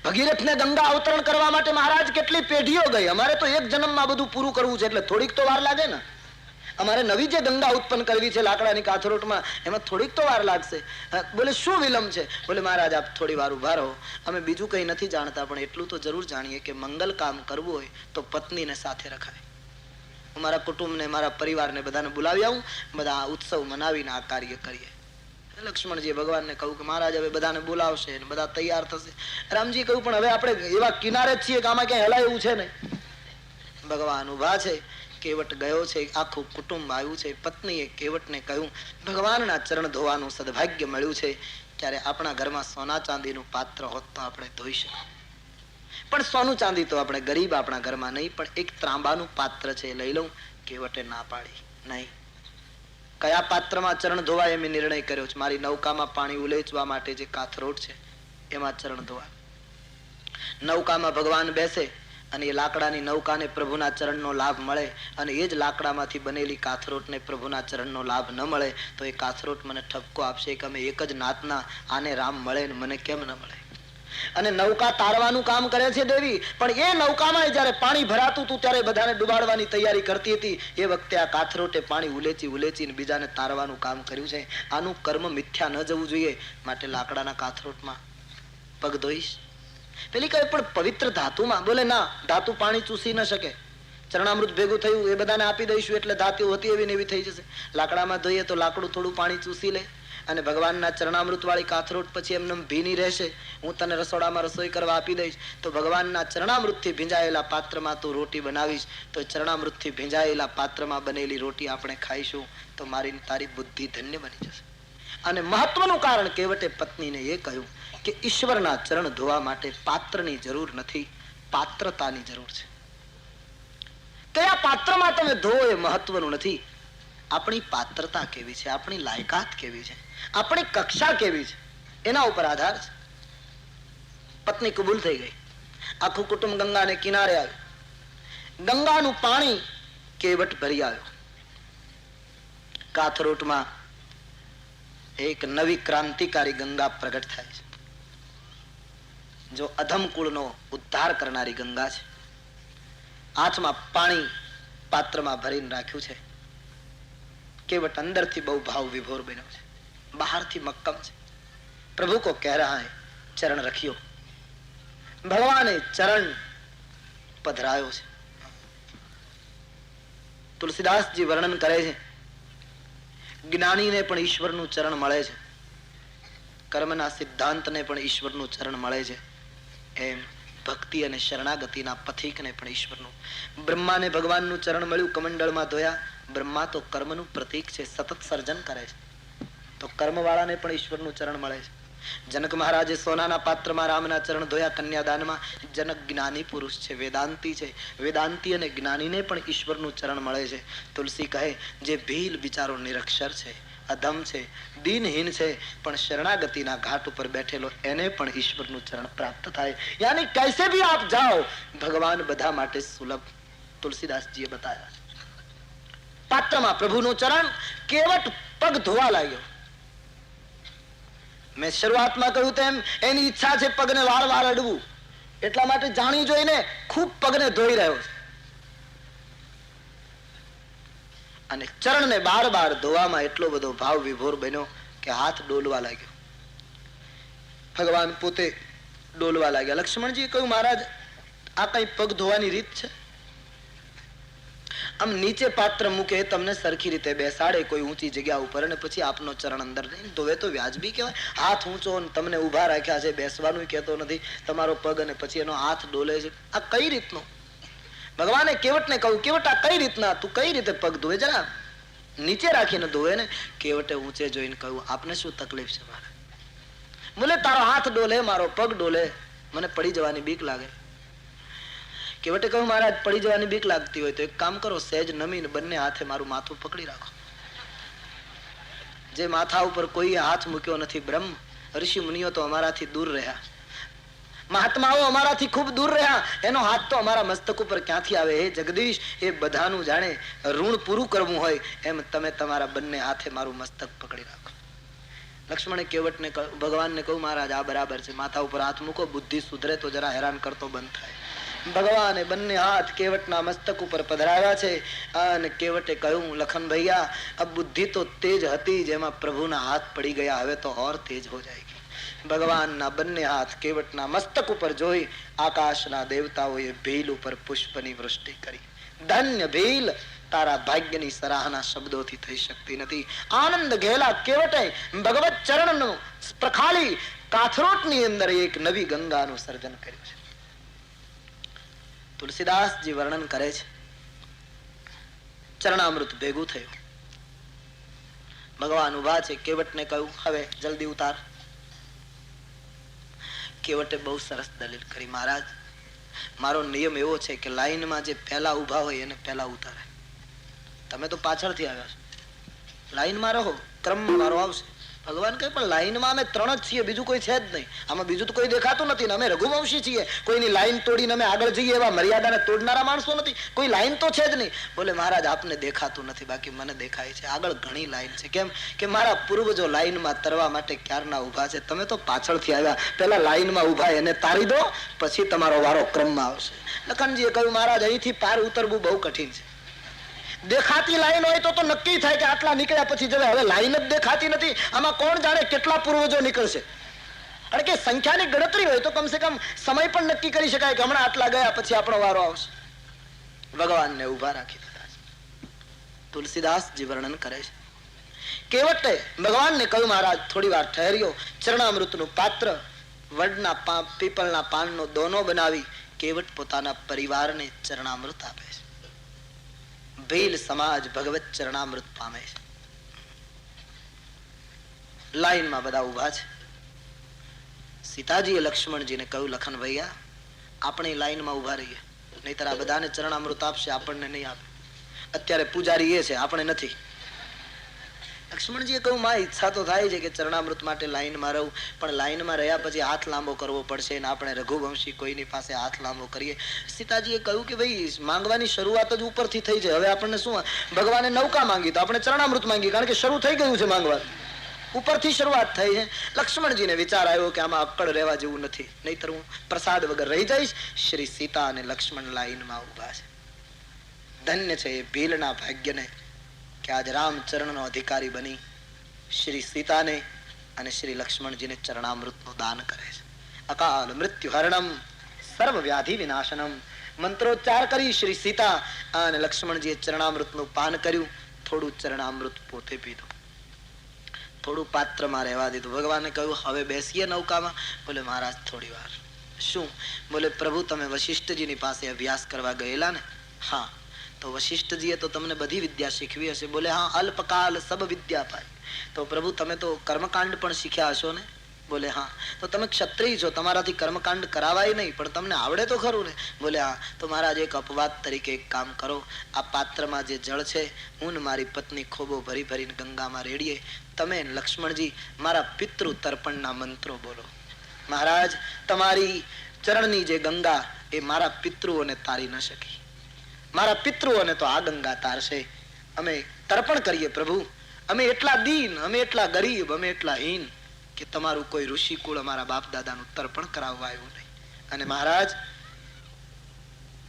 ભગીરથને ગંગા અવતરણ કરવા માટે મહારાજ કેટલી પેઢીઓ ગઈ. અમારે તો એક જન્મમાં બધું પૂરું કરવું છે, એટલે થોડીક તો વાર લાગે ને. અમારે નવી જે ગંગા ઉત્પન્ન કરવી છે લાકડાની કાથરોટમાં, એમાં થોડીક તો વાર લાગશે. બોલે શું વિલંબ છે? બોલે મહારાજ આપ થોડી વાર ઉભા રહો, અમે બીજું કઈ નથી જાણતા, પણ એટલું તો જરૂર જાણીએ કે મંગલ કામ કરવું હોય તો પત્નીને સાથે રખાય. મારા કુટુંબને, મારા પરિવારને બધાને બોલાવી આવું, બધા ઉત્સવ મનાવીને આ કાર્ય કરીએ. લક્ષ્મણજીએ ભગવાનને કહ્યું કે મહારાજ હવે બધાને બોલાવશે અને બધા તૈયાર થશે. રામજી કહ્યું પણ હવે આપણે એવા કિનારે જ છીએ કે આમાં ક્યાંય હલાય એવું છે ને. ભગવાન ઉભા છે, કેવટ ગયો છે, આખું કુટુંબ આવ્યું છે. પત્નીએ કેવટને કહ્યું, ભગવાનના ચરણ ધોવાનું સદભાગ્ય મળ્યું છે, ત્યારે આપણા ઘરમાં સોના ચાંદીનું પાત્ર હોત તો આપણે ધોઈ શકીએ, પણ સોનું ચાંદી તો આપણે ગરીબ આપણા ઘરમાં નહીં, પણ એક ત્રાંબાનું પાત્ર છે, લઈ લઉં. કેવટે ના પાડી, નહીં. કયા પાત્રમાં ચરણ ધોવાય એમ નિર્ણય કર્યો છે. મારી નૌકામાં પાણી ઉલેચવા માટે જે કાથરોટ છે એમાં ચરણ ધોવાય. નૌકામાં ભગવાન બેસે અને એ લાકડાની નૌકાને પ્રભુના ચરણનો લાભ મળે, અને એ જ લાકડામાંથી બનેલી કાથરોટને પ્રભુના ચરણનો લાભ ન મળે તો એ કાથરોટ મને ઠપકો આપશે કે અમે એક જ નાતના, આને રામ મળે ને મને કેમ ન મળે. અને નૌકા તારવાનું કામ કરે છે દેવી, પણ એ નૌકામાં જયારે પાણી ભરાતું હતું ત્યારે બધાને ડુબાડવાની તૈયારી કરતી હતી. એ વખતે આ કાથરોટે પાણી ઉલેચીને બીજાને તારવાનું કામ કર્યું છે. આનું કર્મ મિથ્યા ન જવું જોઈએ, માટે લાકડાના કાથરોટમાં પગ ધોઈશ. પેલી કહે પણ પવિત્ર ધાતુમાં. બોલે ના, ધાતુ પાણી ચૂસી ન શકે. ચરણામૃત ભેગું થયું એ બધાને આપી દઈશું એટલે ધાતુ હતી એવી ને એવી થઈ જશે. લાકડામાં ધોઈએ તો લાકડું થોડું પાણી ચૂસી લે, અને ભગવાનના ચરણામૃત વાળી કાથરોટ પછી એમને ભીની રહેશે. હું તને રસોડામાં રસોઈ કરવા આપી દઈશ તો ભગવાનના ચરણામૃતથી ભીંજાયેલા પાત્રમાં તું રોટી બનાવીશ તો ચરણામૃતથી ભીંજાયેલા પાત્રમાં બનેલી રોટી આપણે ખાઈશું તો મારી તારી બુદ્ધિ ધન્ય બની જશે. અને મહત્વનું કારણ કેવટે પત્નીને એ કહ્યું કે ઈશ્વરના ચરણ ધોવા માટે પાત્રની જરૂર નથી, પાત્રતાની જરૂર છે. કયા પાત્રમાં તમે ધોવો એ મહત્વનું નથી, આપણી પાત્રતા કેવી છે, આપણી લાયકાત કેવી છે, આપણી કક્ષા કેવી છે, એના ઉપર આધાર છે. પત્ની કબૂલ થઈ ગઈ. આખું કુટુંબ ગંગાને કિનારે આવ્યું. ગંગાનું પાણી કેવટ ભરી આવ્યો. કાથરોટમાં એક નવી ક્રાંતિકારી ગંગા પ્રગટ થાય છે. જો અધમ કુળનો ઉદ્ધાર કરનારી ગંગા છે. હાથમાં પાણી પાત્રમાં ભરીને રાખ્યું છે. કેવટ અંદરથી બહુ ભાવ વિભોર બન્યો છે, બહારથી મક્કમ છે. પ્રભુ કો કહ રહા હૈ ચરણ રખિયો. ભગવાને ચરણ પધરાયો છે. તુલસીદાસજી વર્ણન કરે છે, જ્ઞાનીને પણ ઈશ્વરનું ચરણ મળે છે, કર્મના સિદ્ધાંતને પણ ઈશ્વરનું ચરણ મળે છે, એમ ભક્તિ અને શરણાગતિના પથિકને પણ ઈશ્વરનું. બ્રહ્માને ભગવાનનું ચરણ મળ્યું, કમંડળમાં ધોયા. બ્રહ્મા તો કર્મનું પ્રતીક છે, સતત સર્જન કરે છે, તો કર્મવાળાને પણ ઈશ્વરનું ચરણ મળે છે. જનક મહારાજે સોનાના પાત્રમાં રામના ચરણ ધોયા કન્યાદાનમાં. જનક જ્ઞાની પુરુષ છે, વેદાંતી છે. વેદાંતી અને જ્ઞાનીને પણ ઈશ્વરનું ચરણ મળે છે. તુલસી કહે જે ભીલ બિચારો નિરક્ષર છે, અધમ છે, દીનહીન છે, પણ શરણાગતિના ઘાટ ઉપર બેઠેલો એને પણ ઈશ્વરનું ચરણ પ્રાપ્ત થાય. યાની કૈસે ભી આપ જાઓ ભગવાન બધા માટે સુલભ. તુલસીદાસજીએ બતાવ્યા. પાત્રમાં પ્રભુનું ચરણ. કેવટ પગ ધોવા લાગ્યો. મેં શરૂઆતમાં કહ્યું તેમ એની ઈચ્છા છે પગને વારવાર અડવું, એટલા માટે જાણી જોઈને ખૂબ પગને ધોઈ રહ્યો છે. અને ચરણને બાર બાર ધોવામાં એટલો બધો ભાવ વિભોર બન્યો કે હાથ ડોલવા લાગ્યો. ભગવાન પોતે ડોલવા લાગ્યા. લક્ષ્મણજીએ કહ્યું મહારાજ આ કઈ પગ ધોવાની રીત છે? આમ નીચે પાત્ર મૂકે, તમને સરખી રીતે બેસાડે કોઈ ઊંચી જગ્યા ઉપર, અને પછી આપનો ચરણ અંદર નહીં ધોવે તો વ્યાજબી કહેવાય? હાથ ઊંચો તમને ઉભા રાખ્યા છે, બેસવાનું કહેતો નથી, તમારો પગ અને પછી એનો હાથ ડોલે છે, આ કઈ રીતનો? ભગવાને કેવટને કહ્યું, કેવટ આ કઈ રીતના, તું કઈ રીતે પગ ધોવે, જરા નીચે રાખીને ધોવે ને. કેવટે ઊંચે જોઈને કહ્યું, આપને શું તકલીફ છે મારે? બોલે તારો હાથ ડોલે, મારો પગ ડોલે, મને પડી જવાની બીક લાગે. કેવટે કહ્યું, મહારાજ પડી જવાની બીક લાગતી હોય તો એક કામ કરો, સહેજ નમીને બંને હાથે મારું માથું પકડી રાખો. જે માથા ઉપર કોઈ હાથ મૂક્યો નથી, બ્રહ્મ ઋષિ મુનિઓ તો અમારાથી દૂર રહ્યા, મહાત્માઓ અમારાથી ખૂબ દૂર રહ્યા, એનો હાથ તો અમારા મસ્તક ઉપર ક્યાંથી આવે? હે જગદીશ, એ બધાનું જાણે ઋણ પૂરું કરવું હોય એમ તમે તમારા બંને હાથે મારું મસ્તક પકડી રાખો. લક્ષ્મણે કેવટને ભગવાનને કહ્યું, મહારાજ આ બરાબર છે, માથા ઉપર હાથ મૂકો, બુદ્ધિ સુધરે તો જરા હેરાન કરતો બંધ થાય. ભગવાને બંને હાથ કેવટના મસ્તક ઉપર પધરાવ્યા છે અને કેવટે કહ્યું, લખન ભૈયા અબ બુદ્ધિ તો તેજ હતી, જેમાં પ્રભુના હાથ પડી ગયા, હવે તો ઓર તેજ હો જાયગી. ભગવાનના બંને હાથ કેવટના મસ્તક ઉપર જોઈ આકાશના દેવતાઓએ ભીલ ઉપર પુષ્પની વૃષ્ટિ કરી. ધન્ય ભીલ, તારા ભાગ્યની સરાહના શબ્દોથી થઈ શકતી નથી. આનંદ ઘેલા કેવટે ભગવત ચરણનું પ્રખાલી કાથરોટની અંદર એક નવી ગંગાનું સર્જન કર્યું છે. તુલસીદાસજી વર્ણન કરે છે, ચરણામૃત ભેગું થયું. ભગવાન ઉભા છે, કેવટને કહ્યું, હવે જલ્દી ઉતાર. કેવટે બહુ સરસ દલીલ કરી, મહારાજ મારો નિયમ એવો છે કે લાઈનમાં જે પહેલા ઉભા હોય એને પહેલા ઉતારે. તમે તો પાછળથી આવ્યા છો, લાઈનમાં રહો, ક્રમમાં વારો આવશે. ભગવાન કહે, પણ લાઈનમાં અમે 3 જ છીએ, બીજું કોઈ છે જ નહીં, આમાં બીજું તો કોઈ દેખાતું નથી ને, અમે રઘુવંશી છીએ, કોઈની લાઈન તોડીને અમે આગળ જઈએ એવા મર્યાદાને તોડનારા માણસો નથી, કોઈ લાઈન તો છે જ નહીં. બોલે મહારાજ આપને દેખાતું નથી, બાકી મને દેખાય છે, આગળ ઘણી લાઈન છે. કેમ કે મારા પૂર્વજો લાઈનમાં તરવા માટે ક્યારના ઉભા છે, તમે તો પાછળથી આવ્યા, પેલા લાઈનમાં ઉભા એને તારી દો, પછી તમારો વારો ક્રમમાં આવશે. લખનજીએ કહ્યું, મહારાજ અહીંથી પાર ઉતરવું બહુ કઠિન છે. દેખાતી લાઈન હોય તો નક્કી થાય કે આટલા નીકળ્યા પછી જવે, હવે લાઈન જ દેખાતી નથી, આમાં કોણ જાણે કેટલા પૂર્વજો નીકળશે. કારણ કે સંખ્યાની ગણતરી હોય તો કમસે કમ સમય પણ નક્કી કરી શકાય કે હમણાં આટલા ગયા પછી આપણો વારો આવશે. ભગવાનને ઉભા રાખી દીધા છે. તુલસીદાસજી વર્ણન કરે છે, કેવટે ભગવાનને કહ્યું, મહારાજ થોડી વાર ઠહેર્યો. ચરણામૃતનું પાત્ર વડના પીપળના પાનનો દોનો બનાવી કેવટ પોતાના પરિવારને ચરણામૃત આપે છે. ભીલ સમાજ ભગવત ચરણામૃત પામે છે. લાઈનમાં બધા ઉભા છે. સીતાજીએ લક્ષ્મણજીને કહ્યું, લખન ભૈયા આપણે લાઈનમાં ઉભા રહીએ, નહીતર આ બધાને ચરણામૃત આપશે, આપણને નહીં આપે. અત્યારે પૂજારી એ છે, આપણે નથી. લક્ષ્મણજીએ કહ્યું, મારી ઈચ્છા તો થાય છે કે ચરણામૃત માટે લાઈનમાં રહું, પણ લાઈનમાં રહ્યા પછી હાથ લાંબો કરવો પડશે ને આપણે રઘુવંશી કોઈની પાસે હાથ લાંબો કરીએ. સીતાજીએ કહ્યું કે ભાઈ માંગવાની શરૂઆત જ ઉપરથી થઈ છે, હવે આપણને શું, ભગવાને નૌકા માંગી તો આપણે ચરણામૃત માંગી, કારણ કે શરૂ થઈ ગયું છે માંગવાનું, ઉપરથી શરૂઆત થઈ છે. લક્ષ્મણજીને વિચાર આવ્યો કે આમાં અક્કડ રહેવા જેવું નથી, નહીતર હું પ્રસાદ વગર રહી જઈશ. શ્રી સીતા અને લક્ષ્મણ લાઈનમાં ઉભા છે. ધન્ય છે એ ભીલના ભાગ્યને કે આજ રામચરણનો અધિકારી બની શ્રી સીતાને અને શ્રી લક્ષ્મણજીને ચરણામૃતનું દાન કરે છે. અકાલ મૃત્યુ હરણમ સર્વ વ્યાધિ વિનાશનમ મંત્રોચ્ચાર કરી શ્રી સીતા અને લક્ષ્મણજીએ ચરણામૃતનું પાન કર્યું. થોડું ચરણામૃત પોતે પીધું, થોડું પાત્રમાં રહેવા દીધું. ભગવાને કહ્યું, હવે બેસીએ નૌકામાં. બોલે મહારાજ થોડી વાર. શું? બોલે પ્રભુ તમે વશિષ્ઠજીની પાસે અભ્યાસ કરવા ગયેલા ને? હા. તો વશિષ્ઠજીએ તો તમને બધી વિદ્યા શીખવી હશે. બોલે હા, અલ્પકાલ સબ વિદ્યા પાય. તો પ્રભુ તમે તો કર્મકાંડ પણ શીખ્યા હશો ને? બોલે હા. તો તમે ક્ષત્રિય છો, તમારાથી કર્મકાંડ કરાવાય નહીં, પણ તમને આવડે તો ખરું ને? બોલે હા. તો મહારાજ એક અપવાદ તરીકે એક કામ કરો, આ પાત્રમાં જે જળ છે હું ને મારી પત્ની ખોબો ભરી ભરીને ગંગામાં રેડીએ, તમે લક્ષ્મણજી મારા પિતૃ તર્પણના મંત્રો બોલો. મહારાજ તમારી ચરણની જે ગંગા એ મારા પિતૃઓને તારી ન શકી, મારા પિતૃઓને તો આ ગંગા તારશે. અમે તર્પણ કરીએ પ્રભુ, અમે એટલા દીન, અમે એટલા ગરીબ, અમે એટલા હીન કે તમારું કોઈ ઋષિકુળ અમારા બાપ દાદાનું તર્પણ કરાવવા આવ્યું નહીં. અને મહારાજ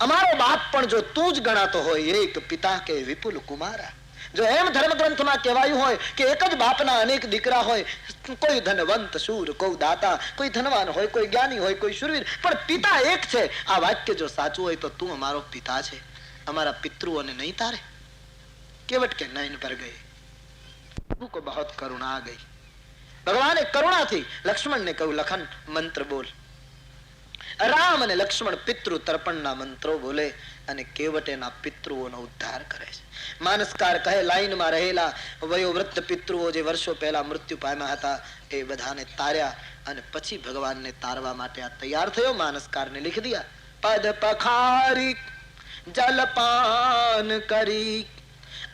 અમારો બાપ પણ જો તું જ ગણાતો હોય, એક પિતા કે વિપુલ કુમારા, જો એમ ધર્મ ગ્રંથમાં કહેવાયું હોય કે એક જ બાપના અનેક દીકરા હોય, કોઈ ધનવંત શૂર, કોઈ દાતા, કોઈ ધનવાન હોય, કોઈ જ્ઞાની હોય, કોઈ શૂરવીર, પણ પિતા એક છે. આ વાક્ય જો સાચું હોય તો તું અમારો પિતા છે, અમારા પિતૃઓને નહીં તારે? કેવટ કે નયન પર ગઈ, પ્રભુ કો બહોત કરુણા આ ગઈ. ભગવાને કરુણાથી લક્ષ્મણને કહ્યું, લખન મંત્ર બોલ. રામ અને લક્ષ્મણ પિતૃ તર્પણના મંત્રો બોલે. અને કેવટ એના પિતૃઓનો ઉદ્ધાર કરે છે. માનસકાર કહે લાઈનમાં રહેલા વયોવૃદ્ધ પિતૃઓ જે વર્ષો પહેલા મૃત્યુ પામ્યા હતા એ બધાને તાર્યા અને પછી ભગવાનને તારવા માટે આ તૈયાર થયો. માનસકારને લીખી દિયા પદ પખારી જલપાન કરી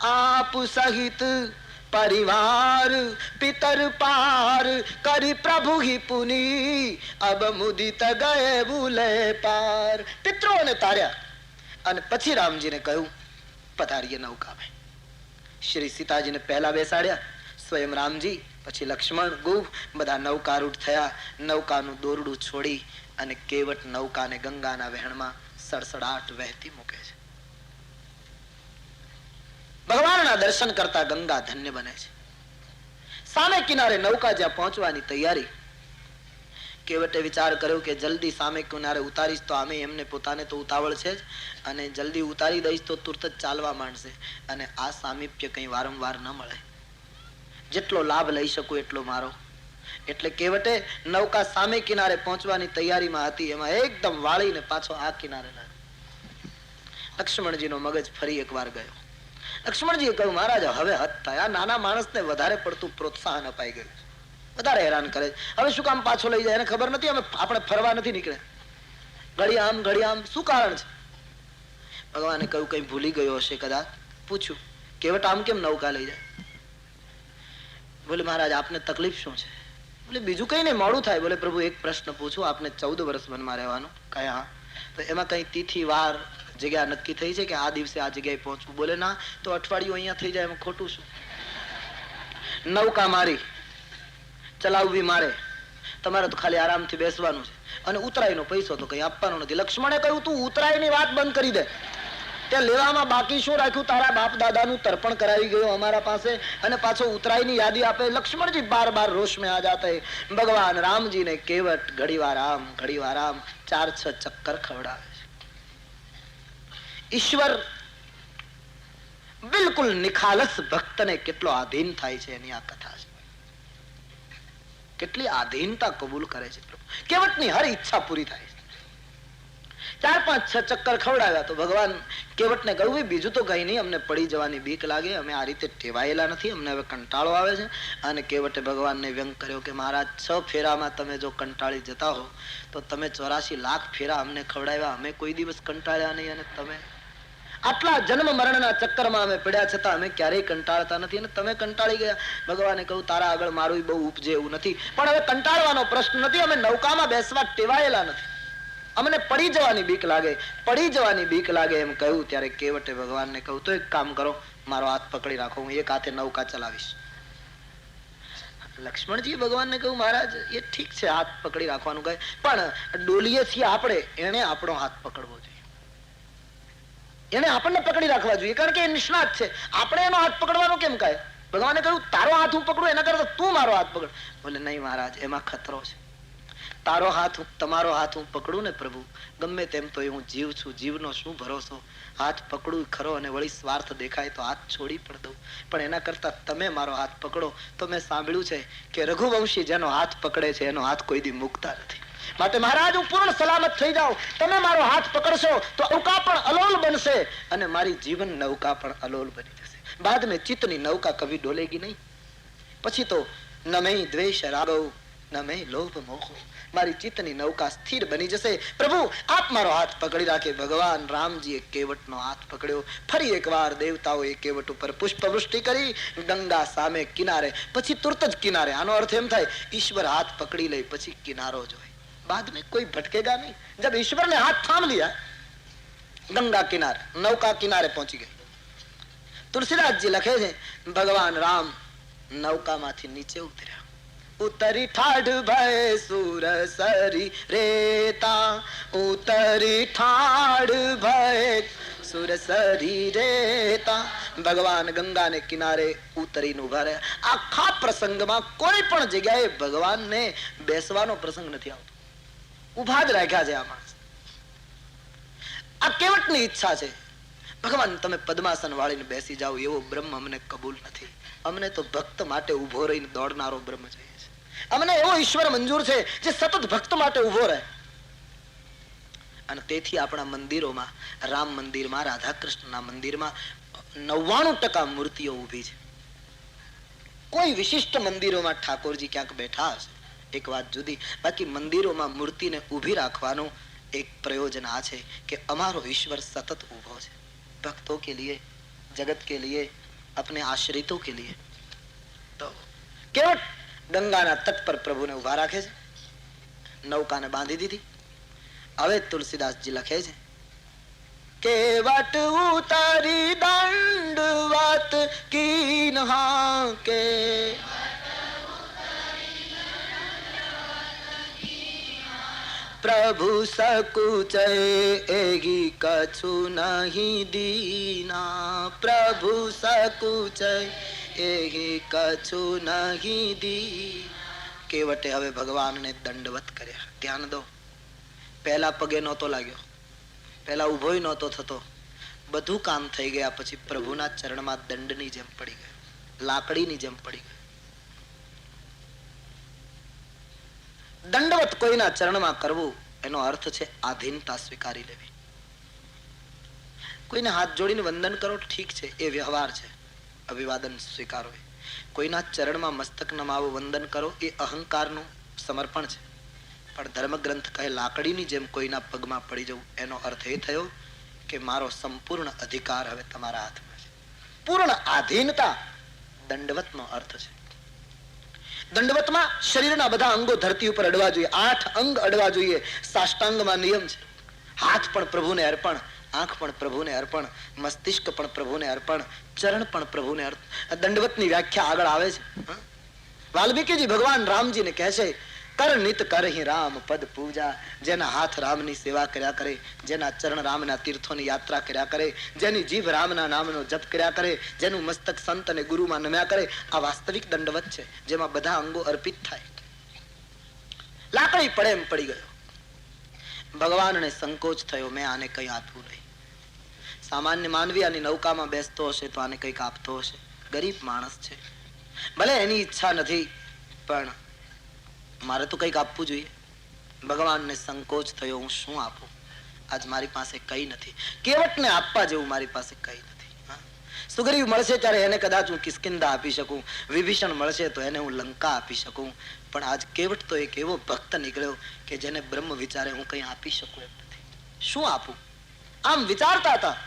આપ સહિત પરિવાર પિતર પાર કરી પ્રભુ હિ પુની અબ મુદિત ગયે ભૂલે પાર. પિતૃઓને તાર્યા અને પછી રામજીને કહ્યું પધારીએ નૌકામાં. શ્રી સીતાજીને પહેલા બેસાડ્યા, સ્વયં રામજી, પછી લક્ષ્મણ, ગુહ બધા નૌકારૂઢ થયા. નૌકાનું દોરડું છોડી અને કેવટ નૌકાને ગંગાના વહેણમાં સડસડાટ વહેતી મૂકે છે. ભગવાનના દર્શન કરતા ગંગા ધન્ય બને છે. સામે કિનારે નૌકા જ્યાં પહોંચવાની તૈયારી. કેવટે વિચાર કર્યો કે જલ્દી સામે કિનારે ઉતારીશ તો આમે એમને પોતાને તો ઉતાવળ છે જ, અને જલ્દી ઉતારી દઈશ તો તુરત જ ચાલવા માંડશે અને આ સામીપ્ય કંઈ વારંવાર ન મળે. જેટલો લાભ લઈ શકું એટલો મારો. એટલે કેવટે નૌકા સામે કિનારે પહોંચવાની તૈયારીમાં હતી એમાં એકદમ વાળીને પાછો આ કિનારે લાગ્યો. લક્ષ્મણજીનો મગજ ફરી એકવાર ગયો. લક્ષ્મણજીએ કહ્યું મહારાજ હવે હદ થાય, આ નાના માણસને વધારે પડતું પ્રોત્સાહન અપાઈ ગયું, વધારે હેરાન કરે. હવે શું કામ પાછો લઈ જાય? એને ખબર નથી આપણે ફરવા નથી નીકળે. ઘડી આમ શું કારણ છે? ભગવાને કહ્યું કઈ ભૂલી ગયો હશે કદાચ. પૂછ્યું કેવટ આમ કેમ નૌકા લઈ જાય? બોલે મહારાજ આપને તકલીફ શું છે? બોલે બીજું કઈ નહીં, મોડું થાય. બોલે પ્રભુ એક પ્રશ્ન પૂછું, આપને 14 વર્ષ વનમાં રહેવાનું કયા? તો એમાં કઈ તિથિ વાર જગ્યા નક્કી થઈ છે કે આ દિવસે આ જગ્યાએ પહોંચવું? બોલે ના, તો અઠવાડિયું અહીંયા થઈ જાય, એમાં ખોટું શું? નૌકા મારી ચલાવવી મારે, તમારે તો ખાલી આરામથી બેસવાનું છે અને ઉતરાઈનો પૈસો તો કઈ આપવાનો નથી. લક્ષ્મણે કહ્યું તું ઉતરાઈની વાત બંધ કરી દે, ત્યાં લેવામાં બાકી શું રાખ્યું? તારા બાપ દાદાનું તર્પણ કરાવી ગયો અમારા પાસે અને પાછો ઉતરાઈની યાદી આપે. લક્ષ્મણજી બાર બાર રોષ में आ जाते हैं. ભગવાન રામજીને કેવટ ઘડીવાર આમ 4-6 ચક્કર ખવડાવે છે. ઈશ્વર બિલકુલ નિખાલસ ભક્તને કેટલો આધીન થાય છે એની આ કથા છે. કેટલી આધીનતા કબૂલ કરે છે પ્રભુ. કેવટની હર ઈચ્છા પૂરી થાય છે. 4-5-6 ચક્કર ખવડાવ્યા તો ભગવાન કેવટને કહ્યું બીજું તો કઈ નહીં, અમને પડી જવાની બીક લાગે, અમે આ રીતે ટેવાયેલા નથી, અમને હવે કંટાળો આવે છે. અને કેવટે ભગવાનને વ્યંગ કર્યો કે મહારાજ 6 ફેરામાં તમે જો કંટાળી જતા હો તો તમે 84 લાખ ફેરા અમને ખવડાવ્યા, અમે કોઈ દિવસ કંટાળ્યા નહીં અને તમે આટલા જન્મ મરણના ચક્કરમાં અમે પડ્યા છતાં અમે ક્યારેય કંટાળતા નથી અને તમે કંટાળી ગયા. ભગવાને કહ્યું તારા આગળ મારું બહુ ઉપજે એવું નથી, પણ હવે કંટાળવાનો પ્રશ્ન નથી, અમે નૌકામાં બેસવા ટેવાયેલા નથી, અમને પડી જવાની બીક લાગે એમ કહ્યું. ત્યારે કેવટે ભગવાનને કહ્યું તો એક કામ કરો, મારો હાથ પકડી રાખો, હું એક હાથે નૌકા ચલાવીશ. લક્ષ્મણજી ભગવાનને કહ્યું મહારાજ એ ઠીક છે હાથ પકડી રાખવાનું કહે, પણ ડોલીએ છીએ આપણે, એને આપણો હાથ પકડવો જોઈએ, એને આપણને પકડી રાખવા જોઈએ, કારણ કે એ નિષ્ણાત છે. આપણે એનો હાથ પકડવાનો કેમ કહે? ભગવાને કહ્યું તારો હાથ હું પકડું એના કરતા તું મારો હાથ પકડ. બોલે નહીં મહારાજ એમાં ખતરો છે, તમારો હાથ હું પકડું ને પ્રભુ, ગમે તેમ તો હું જીવ છું, જીવનો શું ભરોસો? હાથ પકડું ખરો અને વળી સ્વાર્થ દેખાય તો હાથ છોડી પણ દઉં, પણ એના કરતા તમે મારો હાથ પકડો. તો મેં સાંભળ્યું છે કે રઘુવંશી જેનો હાથ પકડે છે એનો હાથ કોઈ દી મુકતા નથી. માટે મહારાજ હું પૂર્ણ સલામત થઈ જાઉં, તમે મારો હાથ પકડશો તો નૌકા પણ અલોલ બનશે અને મારી જીવન નૌકા પણ અલોલ બની જશે. બાદ મેં ચિત્તની નૌકા કભી ડોલેગી નહીં. પછી તો ન મેં દ્વેષ રાગવ ન મેં લોભ મોહ, મારી ચિત્તની નૌકા સ્થિર બની જશે. પ્રભુ આપ મારો હાથ પકડી રાખે. ભગવાન રામજીએ કેવટનો હાથ પકડ્યો. ફરી એકવાર દેવતાઓએ કેવટ ઉપર પુષ્પવૃષ્ટિ કરી. ગંગા સામે કિનારે, પછી તુરત જ કિનારે. આનો અર્થ એમ થાય ઈશ્વર હાથ પકડી લે પછી કિનારો જોઈ, बाद में कोई भटकेगा नहीं. जब ईश्वर ने हाथ थाम लिया, गंगा किनारे नौका किनारे पहुंची गई. तुलसीदास जी लखे છે ભગવાન રામ નૌકામાંથી નીચે ઉતર્યા. ઉતરી ઠાઢ ભય સુરસરી રેતા, ઉતરી ઠાઢ ભય સુરસરી રેતા. ભગવાન ગંગાને કિનારે ઉતરીને ઉભા રહ્યા. આખા પ્રસંગમાં કોઈ પણ જગ્યાએ ભગવાનને બેસવાનો પ્રસંગ નથી આવતો, ઉભા જ રાખ્યા છે. આ માણસ આ કેવટની ઈચ્છા છે ભગવાન તમે પદ્માસન વાળીને બેસી જાઓ, એવો બ્રહ્મ અમને કબૂલ નથી. અમને તો ભક્ત માટે ઉભો રહીને દોડનારો બ્રહ્મ જોઈએ છે. અમને એવો ઈશ્વર મંજૂર છે જે સતત ભક્ત માટે ઉભો રહે. અને તેથી આપણા મંદિરોમાં, રામ મંદિરમાં, રાધા કૃષ્ણના મંદિરમાં 99% મૂર્તિઓ ઊભી છે. કોઈ વિશિષ્ટ મંદિરોમાં ઠાકોરજી ક્યાંક બેઠા હશે, એક વાત જુદી. બાકી મંદિરોમાં મૂર્તિને ઊભી રાખવાનું એક પ્રયોજન આ છે કે અમારો ઈશ્વર સતત ઊભો છે, ભક્તો કે लिए, જગત કે लिए, अपने आश्रितों के लिए. તો કેવટ ગંગાના તટ પર પ્રભુને ઉભા રાખે છે, નૌકાને બાંધી દીધી. હવે તુલસીદાસજી લખે છે, કેવટ ઉતારી દંડવત कीन्हा के प्रभु सकुचै एहि कछु नहीं दीना, प्रभु सकुचै एहि कछु नहीं दी. કેવટે હવે ભગવાનને દંડવત કર્યા. ધ્યાન દો, પહેલા પગે નહોતો લાગ્યો, પહેલા ઉભોય નહોતો થતો. બધું કામ થઈ ગયા પછી પ્રભુના ચરણમાં દંડની જેમ પડી ગયો, લાકડીની જેમ પડી ગયો. દંડવત કોઈના ચરણમાં કરવું એનો અર્થ છે આધીનતા સ્વીકારી લેવી. કોઈને હાથ જોડીને વંદન કરો ઠીક છે, એ વ્યવહાર છે, અભિવાદન સ્વીકારો. કોઈના ચરણમાં મસ્તક નમાવો, વંદન કરો, એ અહંકારનું સમર્પણ છે. પણ ધર્મગ્રંથ કહે લાકડીની જેમ કોઈના પગમાં પડી જવું, એનો અર્થ એ થયો કે મારો સંપૂર્ણ અધિકાર હવે તમારા હાથમાં છે. પૂર્ણ આધીનતા દંડવતનો અર્થ છે. દંડવતમાં શરીરના બધા અંગો ધરતી ઉપર અડવા જોઈએ, 8 અંગ અડવા જોઈએ. સાષ્ટાંગમાં નિયમ છે. હાથ પણ પ્રભુને અર્પણ, આંખ પણ પ્રભુને અર્પણ, મસ્તિષ્ક પણ પ્રભુને અર્પણ, ચરણ પણ પ્રભુને અર્પણ. દંડવતની વ્યાખ્યા આગળ આવે છે. વાલ્મીકીજી ભગવાન રામજીને કહે છે, કર નિત કરહિ રામ પદ પૂજા. જેના હાથ રામની સેવા કર્યા કરે, જેના ચરણ રામના તીર્થોની યાત્રા કર્યા કરે, જેની જીભ રામના નામનો જપ કર્યા કરે, જેનું મસ્તક સંત અને ગુરુમાં નમ્યા કરે, આ વાસ્તવિક દંડવત છે, જેમાં બધા અંગો અર્પિત થાય. લાકડી પડે એમ પડી ગયો. ભગવાનને સંકોચ થયો, મેં આને કઈ આપવું નહીં. સામાન્ય માનવી આની નૌકામાં બેસતો હશે તો આને કંઈક આપતો હશે. ગરીબ માણસ છે, ભલે એની ઈચ્છા નથી, પણ મારે તો કંઈક આપવું જોઈએ. ભગવાનને સંકોચ થયો, હું શું આપું, આજ મારી પાસે કઈ નથી. કેવટને આપવા જેવું મારી પાસે કઈ નથી. સુગ્રીવ મળશે ત્યારે એને કદાચ હું કિષ્કિંધા આપી શકું, વિભીષણ મળશે તો એને હું લંકા આપી શકું, પણ આજ કેવટ તો એક એવો ભક્ત નીકળ્યો કે જેને બ્રહ્મ વિચારે હું કઈ આપી શકું એમ નથી. શું આપું, આમ વિચારતા હતા.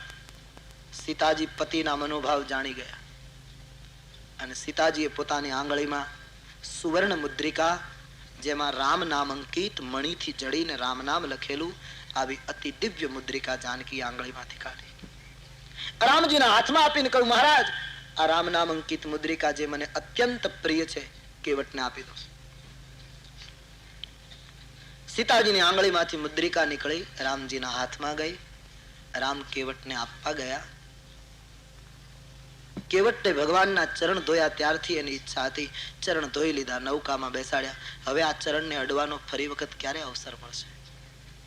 સીતાજી પતિના મનોભાવ જાણી ગયા અને સીતાજીએ પોતાની આંગળીમાં સુવર્ણ મુદ્રિકા, જેમાં રામ નામ અંકિત, મણીથી જડીને રામ નામ લખેલું, આવી અતિ દિવ્ય મુદ્રિકા જાનકી આંગળીમાંથી કાઢી, રામજીના હાથમાં આપીને કહ્યું, મહારાજ આ રામ નામ અંકિત મુદ્રિકા જે મને અત્યંત પ્રિય છે, કેવટને આપી દો. સીતાજીની આંગળીમાંથી મુદ્રિકા નીકળી, રામજીના હાથમાં ગઈ. રામ કેવટને આપવા ગયા. કેવટે ભગવાનના ચરણ ધોયા ત્યારથી એની ઈચ્છા હતી, ચરણ ધોઈ લીધા, નૌકામાં બેસાડ્યા. હવે આ ચરણને અડવાનો ફરી વખત ક્યારે અવસર મળશે?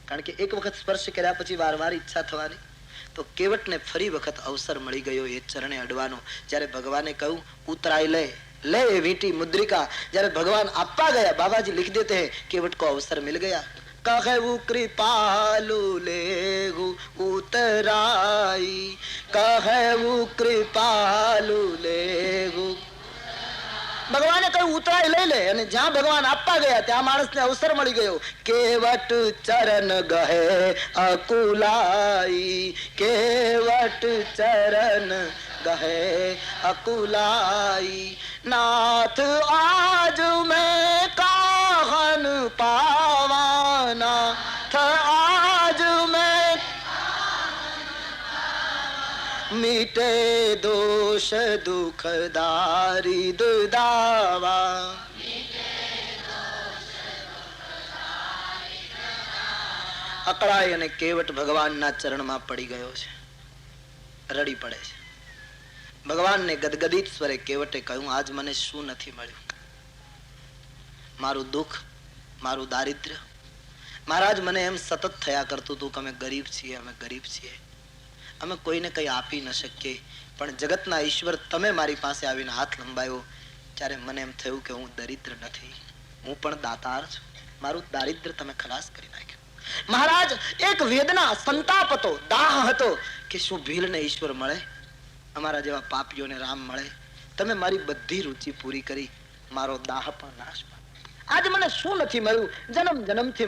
કારણ કે એક વખત સ્પર્શ કર્યા પછી વારવાર ઈચ્છા થવાની. તો કેવટને ફરી વખત અવસર મળી ગયો એ ચરણે અડવાનો. જ્યારે ભગવાને કહ્યું ઉતરાય લે, લે એ વીંટી મુદ્રિકા. જ્યારે ભગવાન આપવા ગયા, બાબાજી लिख देते हैं, केवट को अवसर मिल गया. कहु कृपालु लेगु उतराई, कहु कृपालु लेगु. ભગવાને કહ્યું ઉતરાય લઈ લે, અને જ્યાં ભગવાન આપવા ગયા ત્યાં માણસને અવસર મળી ગયો. કેવટ ચરણ ગહે અકુલાઈ, કેવટ ચરણ ગહે અકુલાઈ. નાથ આજ મેં કાહન પાવાના, આજ મેં મીટે દોષ દુઃખ દારિદ દાવા. અકળાય અને કેવટ ભગવાનના ચરણમાં પડી ગયો છે, રડી પડે છે. ભગવાનને ગદગદિત સ્વરે કેવટે કહ્યું, આજ મને શું નથી મળ્યું? મારું દુઃખ, મારું દારિદ્ર્ય. મહારાજ મને એમ સતત થયા કરતું હતું કે અમે ગરીબ છીએ, અમે ગરીબ છીએ, અમે કોઈને કંઈ આપી ન શકીએ. પણ જગતના ઈશ્વર તમે મારી પાસે આવીને હાથ લંબાયો ત્યારે મને એમ થયું કે હું દરિદ્ર નથી, હું પણ દાતાર છું. મારું દારિદ્ર્ય તમે ખલાસ કરી નાખ્યું. મહારાજ એક વેદના, સંતાપ હતો, દાહ હતો કે શું ભીલને ઈશ્વર મળે, અમારા જેવા પાપીઓને રામ મળે. તમે મારી બધી રુચિ પૂરી કરી, મારો દાહ પણ નાશ પામ્યો. આજે મને શું નથી મળ્યું, જન્મ જન્મથી